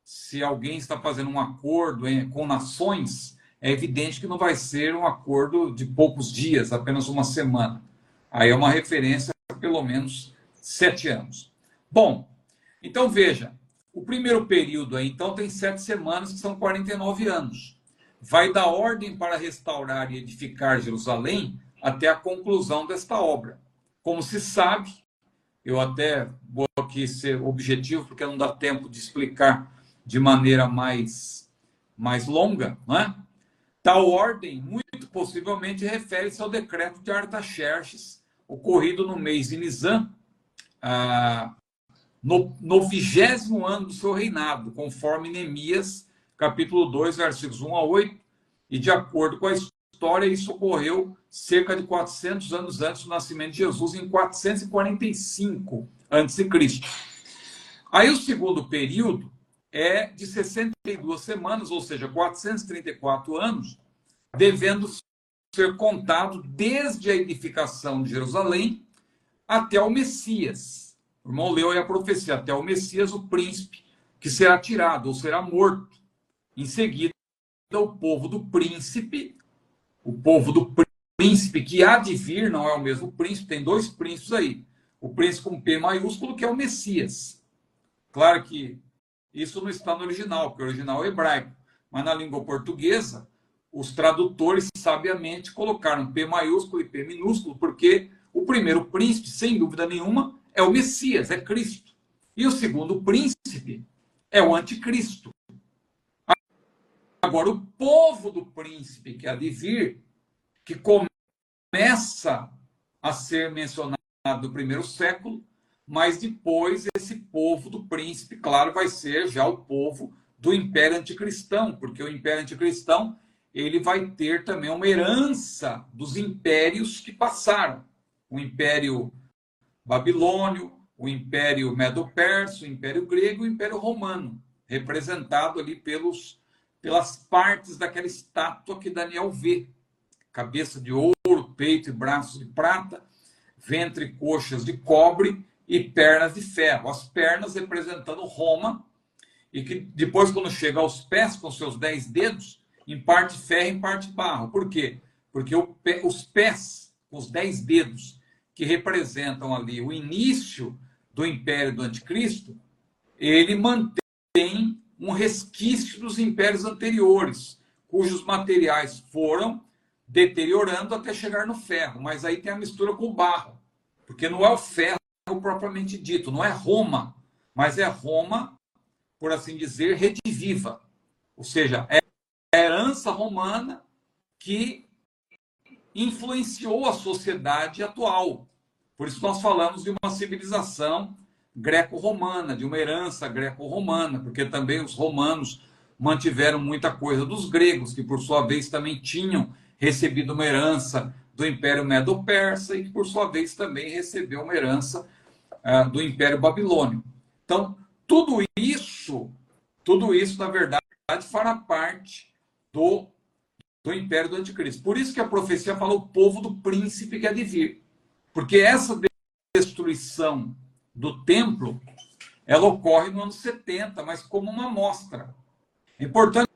Speaker 3: se alguém está fazendo um acordo com nações, é evidente que não vai ser um acordo de poucos dias, apenas uma semana. Aí é uma referência a pelo menos 7 anos. Bom, então veja, o primeiro período aí, então, tem 7 semanas, que são 49 anos. Vai dar ordem para restaurar e edificar Jerusalém até a conclusão desta obra. Como se sabe, eu até vou aqui ser objetivo, porque não dá tempo de explicar de maneira mais longa, não é? Tal ordem, muito possivelmente, refere-se ao decreto de Artaxerxes, ocorrido no mês de Nisan, no 20º ano do seu reinado, conforme Neemias, capítulo 2, versículos 1 a 8, e de acordo com a história, isso ocorreu cerca de 400 anos antes do nascimento de Jesus, em 445 a.C. Aí o segundo período é de 62 semanas, ou seja, 434 anos, devendo ser contado desde a edificação de Jerusalém até o Messias. O irmão leu aí a profecia, até o Messias, o príncipe, que será tirado ou será morto. Em seguida, o povo do príncipe, que há de vir, não é o mesmo príncipe, tem 2 príncipes aí. O príncipe com P maiúsculo, que é o Messias. Claro que isso não está no original, porque o original é hebraico. Mas na língua portuguesa, os tradutores sabiamente colocaram P maiúsculo e P minúsculo, porque o primeiro príncipe, sem dúvida nenhuma, é o Messias, é Cristo. E o segundo príncipe é o anticristo. Agora, o povo do príncipe que há de vir, que começa a ser mencionado no primeiro século, mas depois esse povo do príncipe, claro, vai ser já o povo do Império Anticristão, porque o Império Anticristão ele vai ter também uma herança dos impérios que passaram. O Império Babilônio, o Império Medo-Persa, o Império Grego e o Império Romano, representado ali pelas partes daquela estátua que Daniel vê. Cabeça de ouro, peito e braços de prata, ventre e coxas de cobre e pernas de ferro. As pernas representando Roma, e que depois, quando chega aos pés, com seus 10 dedos, em parte ferro e em parte barro. Por quê? Porque os pés, os 10 dedos, que representam ali o início do Império do Anticristo, ele mantém um resquício dos impérios anteriores, cujos materiais foram deteriorando até chegar no ferro. Mas aí tem a mistura com o barro, porque não é o ferro propriamente dito, não é Roma, mas é Roma, por assim dizer, rediviva. Ou seja, é a herança romana que influenciou a sociedade atual. Por isso nós falamos de uma civilização greco-romana, de uma herança greco-romana, porque também os romanos mantiveram muita coisa dos gregos, que por sua vez também tinham recebido uma herança do Império Medo-Persa e que por sua vez também recebeu uma herança do Império Babilônio. Então, tudo isso, na verdade, fará parte do Império do Anticristo. Por isso que a profecia fala o povo do príncipe que há de vir. Porque essa destruição do templo, ela ocorre no ano 70, mas como uma amostra. É importante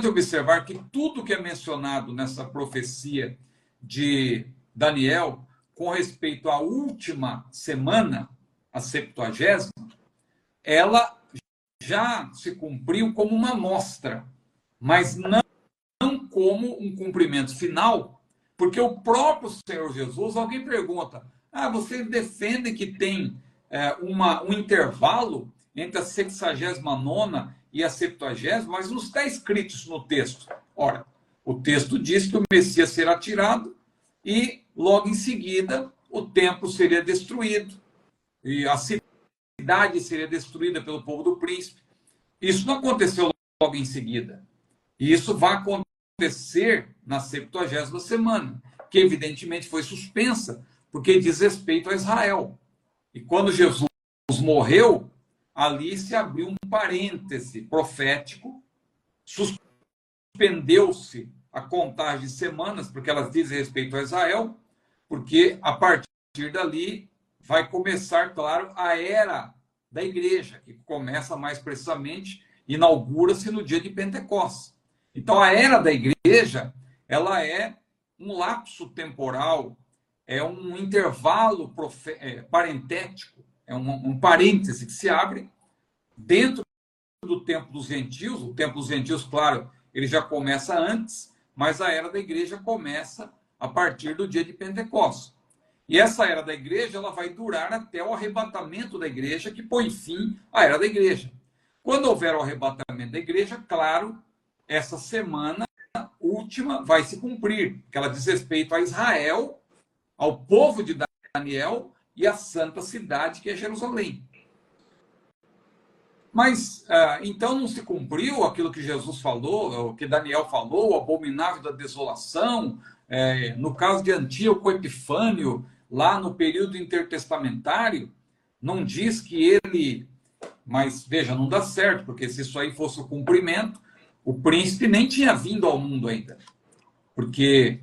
Speaker 3: observar que tudo que é mencionado nessa profecia de Daniel, com respeito à última semana, a 70ª, ela já se cumpriu como uma amostra, mas não como um cumprimento final, porque o próprio Senhor Jesus, alguém pergunta, vocês defendem que tem um intervalo entre a 69ª e a Septuagésima, mas não está escrito isso no texto. Ora, o texto diz que o Messias será tirado e, logo em seguida, o templo seria destruído e a cidade seria destruída pelo povo do príncipe. Isso não aconteceu logo em seguida. E isso vai acontecer na 70ª semana, que evidentemente foi suspensa, porque diz respeito a Israel. E quando Jesus morreu, ali se abriu um parêntese profético, suspendeu-se a contagem de semanas, porque elas dizem respeito a Israel, porque a partir dali vai começar, claro, a era da igreja, que começa mais precisamente, inaugura-se no dia de Pentecostes. Então, a era da igreja, ela é um lapso temporal, é um intervalo parentético, é um parêntese que se abre dentro do tempo dos gentios. O tempo dos gentios, claro, ele já começa antes, mas a era da igreja começa a partir do dia de Pentecostes. E essa era da igreja, ela vai durar até o arrebatamento da igreja, que põe fim à era da igreja. Quando houver o arrebatamento da igreja, claro, essa semana última vai se cumprir, que ela diz respeito a Israel, ao povo de Daniel e à santa cidade que é Jerusalém. Mas, então, não se cumpriu aquilo que Jesus falou, o que Daniel falou, o abominável da desolação, no caso de Antíoco Epifânio, lá no período intertestamentário, não diz que ele... Mas, veja, não dá certo, porque se isso aí fosse o cumprimento, o príncipe nem tinha vindo ao mundo ainda. Porque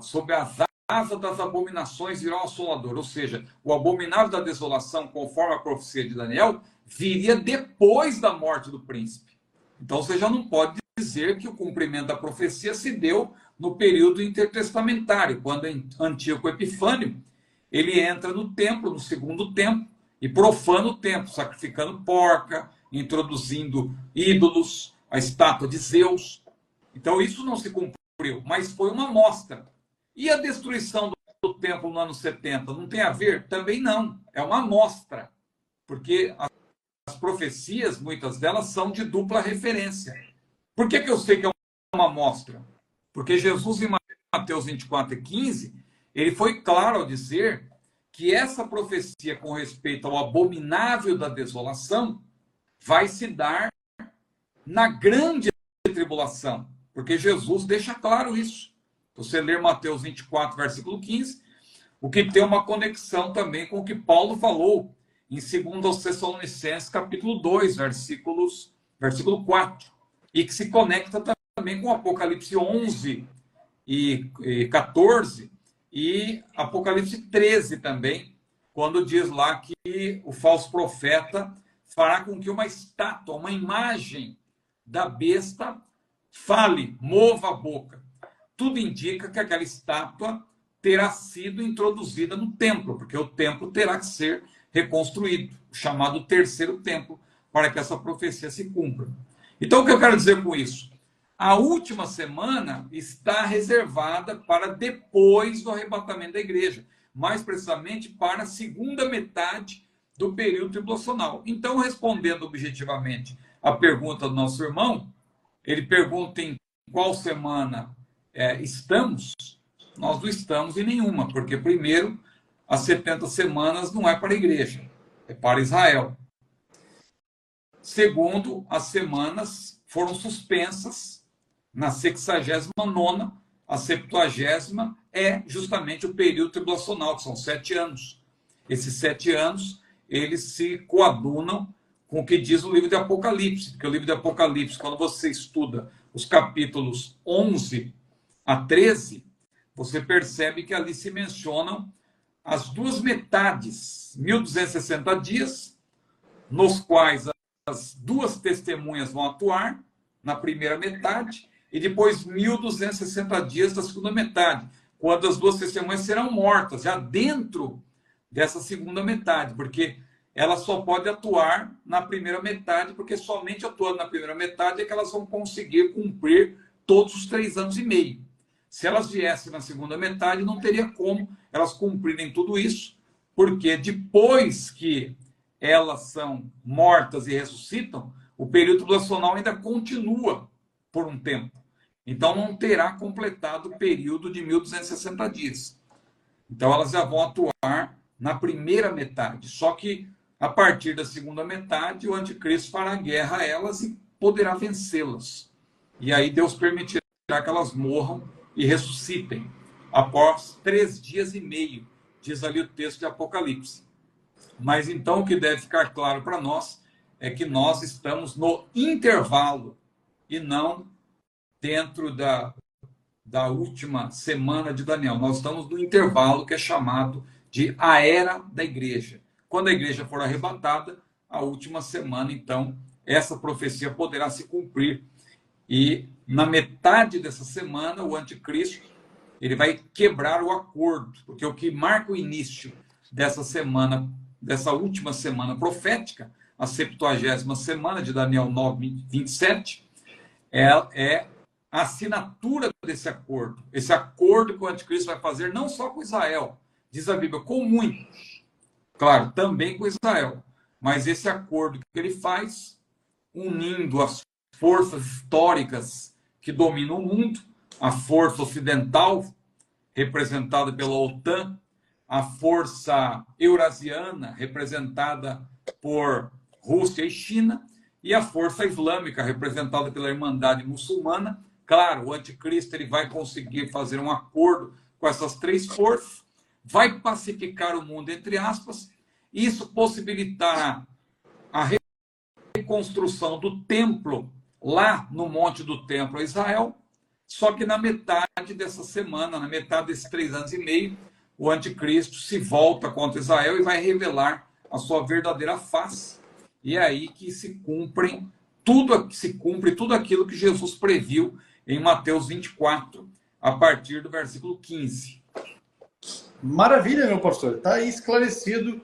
Speaker 3: sob as asas das abominações virá o assolador. Ou seja, o abominável da desolação, conforme a profecia de Daniel, viria depois da morte do príncipe. Então, você já não pode dizer que o cumprimento da profecia se deu no período intertestamentário, quando Antíoco Epifânio, ele entra no templo, no segundo templo, e profana o templo, sacrificando porca, introduzindo ídolos, a estátua de Zeus. Então, isso não se cumpriu, mas foi uma amostra. E a destruição do templo no ano 70, não tem a ver? Também não, é uma amostra, porque as profecias, muitas delas, são de dupla referência. Por que eu sei que é uma amostra? Porque Jesus, em Mateus 24:15, ele foi claro ao dizer que essa profecia com respeito ao abominável da desolação vai se dar na grande tribulação, porque Jesus deixa claro isso. Você ler Mateus 24, versículo 15, o que tem uma conexão também com o que Paulo falou em 2 Tessalonicenses, capítulo 2, versículo 4, e que se conecta também com Apocalipse 11 e 14 e Apocalipse 13 também, quando diz lá que o falso profeta fará com que uma estátua, uma imagem da besta fale, mova a boca. Tudo indica que aquela estátua terá sido introduzida no templo, porque o templo terá que ser reconstruído, o chamado terceiro templo, para que essa profecia se cumpra. Então, o que eu quero dizer com isso? A última semana está reservada para depois do arrebatamento da igreja, mais precisamente para a segunda metade do período tribulacional. Então, respondendo objetivamente a pergunta do nosso irmão, ele pergunta em qual semana estamos. Nós não estamos em nenhuma, porque primeiro, as 70 semanas não é para a igreja, é para Israel. Segundo, as semanas foram suspensas na 69ª, a 70ª é justamente o período tribulacional, que são 7 anos. Esses 7 anos, eles se coadunam com o que diz o livro de Apocalipse, porque o livro de Apocalipse, quando você estuda os capítulos 11 a 13, você percebe que ali se mencionam as duas metades, 1260 dias, nos quais as duas testemunhas vão atuar, na primeira metade, e depois 1260 dias da segunda metade, quando as duas testemunhas serão mortas, já dentro dessa segunda metade, porque ela só pode atuar na primeira metade, porque somente atuando na primeira metade é que elas vão conseguir cumprir todos os 3 anos e meio. Se elas viessem na segunda metade, não teria como elas cumprirem tudo isso, porque depois que elas são mortas e ressuscitam, o período tribulacional ainda continua por um tempo. Então, não terá completado o período de 1260 dias. Então, elas já vão atuar na primeira metade. Só que, a partir da segunda metade, o anticristo fará guerra a elas e poderá vencê-las. E aí Deus permitirá que elas morram e ressuscitem após 3 dias e meio, diz ali o texto de Apocalipse. Mas então o que deve ficar claro para nós é que nós estamos no intervalo e não dentro da última semana de Daniel. Nós estamos no intervalo que é chamado de a era da igreja. Quando a igreja for arrebatada, a última semana, então, essa profecia poderá se cumprir. E na metade dessa semana, o anticristo ele vai quebrar o acordo, porque o que marca o início dessa semana, dessa última semana profética, a 70ª semana de Daniel 9, 27, é a assinatura desse acordo. Esse acordo que o anticristo vai fazer não só com Israel, diz a Bíblia, com muitos. Claro, também com Israel. Mas esse acordo que ele faz, unindo as forças históricas que dominam o mundo, a força ocidental, representada pela OTAN, a força eurasiana, representada por Rússia e China, e a força islâmica, representada pela Irmandade Muçulmana. Claro, o anticristo ele vai conseguir fazer um acordo com essas 3 forças, vai pacificar o mundo, entre aspas, e isso possibilitará a reconstrução do templo lá no Monte do Templo a Israel, só que na metade dessa semana, na metade desses 3 anos e meio, o anticristo se volta contra Israel e vai revelar a sua verdadeira face, e é aí que se cumpre tudo aquilo que Jesus previu em Mateus 24, a partir do versículo 15.
Speaker 1: Maravilha, meu pastor. Está aí esclarecido.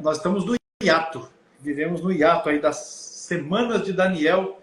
Speaker 1: Nós estamos no hiato. Vivemos no hiato aí das semanas de Daniel,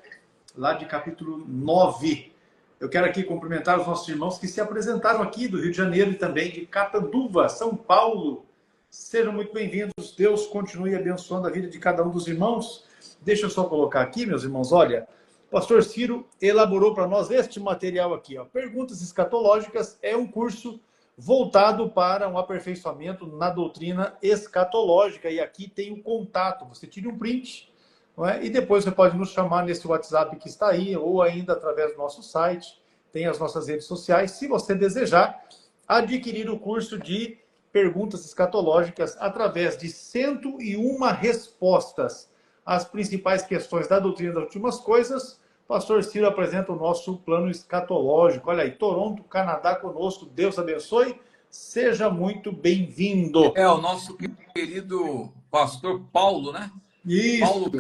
Speaker 1: lá de capítulo 9. Eu quero aqui cumprimentar os nossos irmãos que se apresentaram aqui do Rio de Janeiro e também de Catanduva, São Paulo. Sejam muito bem-vindos. Deus continue abençoando a vida de cada um dos irmãos. Deixa eu só colocar aqui, meus irmãos, olha, o pastor Ciro elaborou para nós este material aqui, ó. Perguntas Escatológicas é um curso voltado para um aperfeiçoamento na doutrina escatológica. E aqui tem o contato. Você tira um print, não é? E depois você pode nos chamar nesse WhatsApp que está aí, ou ainda através do nosso site. Tem as nossas redes sociais. Se você desejar adquirir o curso de Perguntas Escatológicas através de 101 respostas às principais questões da doutrina das últimas coisas, o pastor Ciro apresenta o nosso plano escatológico. Olha aí, Toronto, Canadá conosco. Deus abençoe. Seja muito bem-vindo.
Speaker 3: É o nosso querido pastor Paulo, né?
Speaker 1: Isso.
Speaker 3: Paulo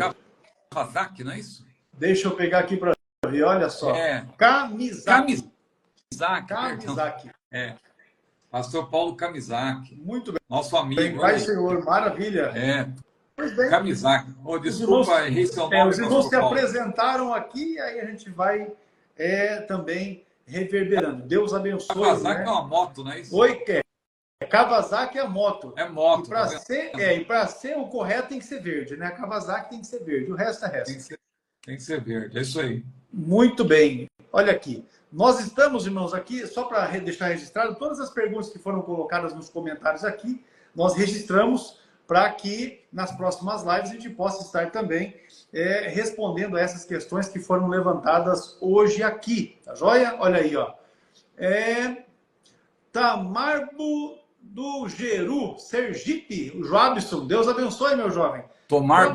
Speaker 3: Kawasaki, não é isso?
Speaker 1: Deixa eu pegar aqui para ver, olha só. Kamizaki.
Speaker 3: Kamizaki. Pastor Paulo Kamizaki.
Speaker 1: Muito bem.
Speaker 3: Nosso amigo.
Speaker 1: Bem, vai, Senhor, maravilha. Pois bem.
Speaker 3: Kamizaki. Desculpa, errei seu nome.
Speaker 1: Os irmãos se apresentaram aqui, aí a gente vai também reverberando. Deus abençoe.
Speaker 3: Kawasaki é uma moto, não é isso?
Speaker 1: Oi, Kawasaki é moto.
Speaker 3: É moto.
Speaker 1: E para ser o correto tem que ser verde, né? A Kawasaki tem que ser verde, o resto é resto.
Speaker 3: Tem que ser verde, é isso aí.
Speaker 1: Muito bem. Olha aqui. Nós estamos, irmãos, aqui, só para deixar registrado, todas as perguntas que foram colocadas nos comentários aqui, nós registramos para que nas próximas lives a gente possa estar também respondendo a essas questões que foram levantadas hoje aqui. Tá joia? Olha aí, ó. Tamarbo do Geru, Sergipe, o Joabson. Deus abençoe, meu jovem. Para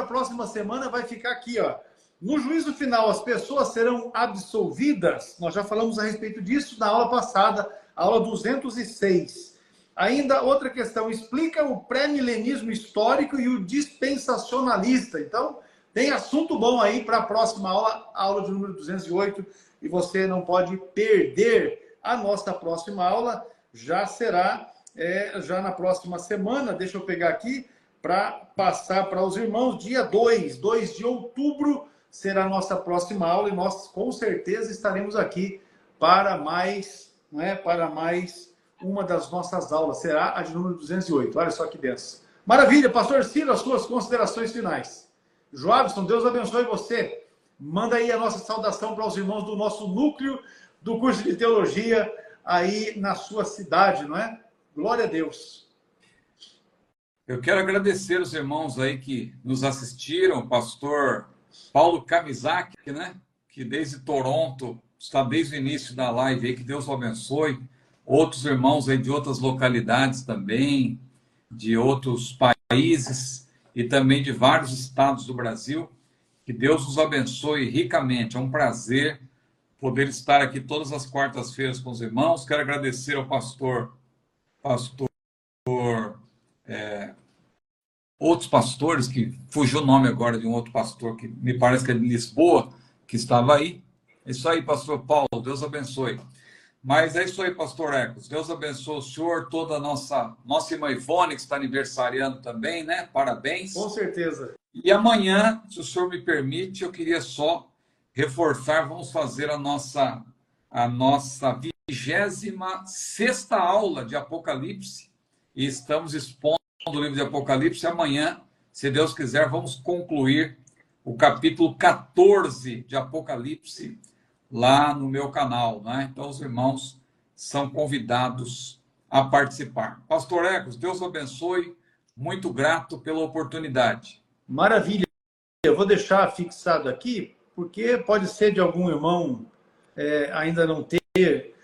Speaker 1: a próxima semana vai ficar aqui, ó. No juízo final, as pessoas serão absolvidas. Nós já falamos a respeito disso na aula passada, aula 206. Ainda outra questão, explica o pré-milenismo histórico e o dispensacionalista. Então, tem assunto bom aí para a próxima aula, aula de número 208, e você não pode perder. A nossa próxima aula já será já na próxima semana. Deixa eu pegar aqui para passar para os irmãos. Dia 2 de outubro, será a nossa próxima aula e nós com certeza estaremos aqui para mais, para mais uma das nossas aulas. Será a de número 208. Olha só que benção. Maravilha, pastor Ciro, as suas considerações finais. Joabson, Deus abençoe você. Manda aí a nossa saudação para os irmãos do nosso núcleo do curso de teologia aí na sua cidade, não é? Glória a Deus.
Speaker 3: Eu quero agradecer os irmãos aí que nos assistiram, o pastor Paulo Kamizak, né? Que desde Toronto está desde o início da live aí, que Deus o abençoe. Outros irmãos aí de outras localidades também, de outros países e também de vários estados do Brasil. Que Deus os abençoe ricamente. É um prazer poder estar aqui todas as quartas-feiras com os irmãos. Quero agradecer ao outros pastores, que fugiu o nome agora de um outro pastor, que me parece que é de Lisboa, que estava aí. É isso aí, pastor Paulo, Deus abençoe. Mas é isso aí, pastor Ecos. Deus abençoe o senhor, toda a nossa irmã Ivone, que está aniversariando também, né? Parabéns.
Speaker 1: Com certeza.
Speaker 3: E amanhã, se o senhor me permite, eu queria só reforçar, vamos fazer a nossa 26ª aula de Apocalipse, e estamos expondo o livro de Apocalipse. Amanhã, se Deus quiser, vamos concluir o capítulo 14 de Apocalipse lá no meu canal, né? Então, os irmãos são convidados a participar. Pastor Ecos, Deus abençoe, muito grato pela oportunidade.
Speaker 1: Maravilha. Eu vou deixar fixado aqui, porque pode ser de algum irmão ainda não ter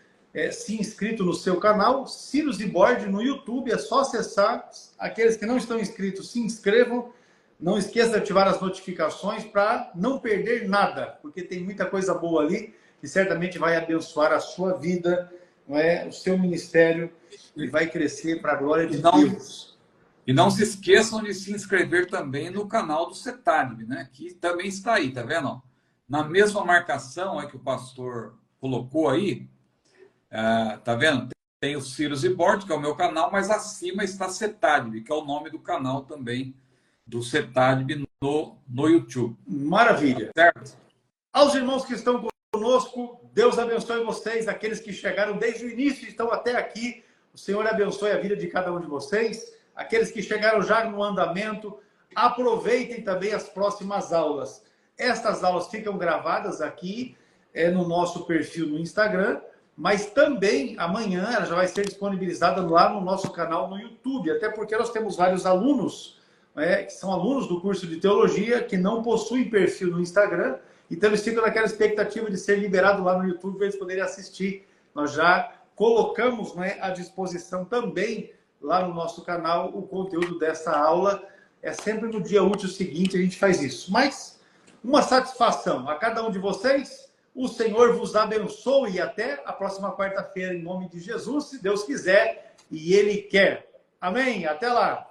Speaker 1: se inscrito no seu canal. Cyrus e Borde no YouTube, é só acessar. Aqueles que não estão inscritos, se inscrevam. Não esqueça de ativar as notificações para não perder nada, porque tem muita coisa boa ali que certamente vai abençoar a sua vida, não é? O seu ministério, e vai crescer para a glória de Deus.
Speaker 3: E não se esqueçam de se inscrever também no canal do CETADB, né? Que também está aí, tá vendo? Na mesma marcação que o pastor colocou aí, tá vendo? Tem o Cyrus e Borde, que é o meu canal, mas acima está CETADB, que é o nome do canal também do CETADB no YouTube.
Speaker 1: Maravilha.
Speaker 3: Certo?
Speaker 1: Aos irmãos que estão conosco, Deus abençoe vocês. Aqueles que chegaram desde o início e estão até aqui, o Senhor abençoe a vida de cada um de vocês. Aqueles que chegaram já no andamento, aproveitem também as próximas aulas. Estas aulas ficam gravadas aqui no nosso perfil no Instagram, mas também amanhã ela já vai ser disponibilizada lá no nosso canal no YouTube, até porque nós temos vários alunos, que são alunos do curso de teologia, que não possuem perfil no Instagram, então eles ficam naquela expectativa de ser liberado lá no YouTube para eles poderem assistir. Nós já colocamos à disposição também lá no nosso canal o conteúdo dessa aula. É sempre no dia útil seguinte a gente faz isso. Mas uma satisfação a cada um de vocês. O Senhor vos abençoe e até a próxima quarta-feira, em nome de Jesus, se Deus quiser e Ele quer. Amém? Até lá!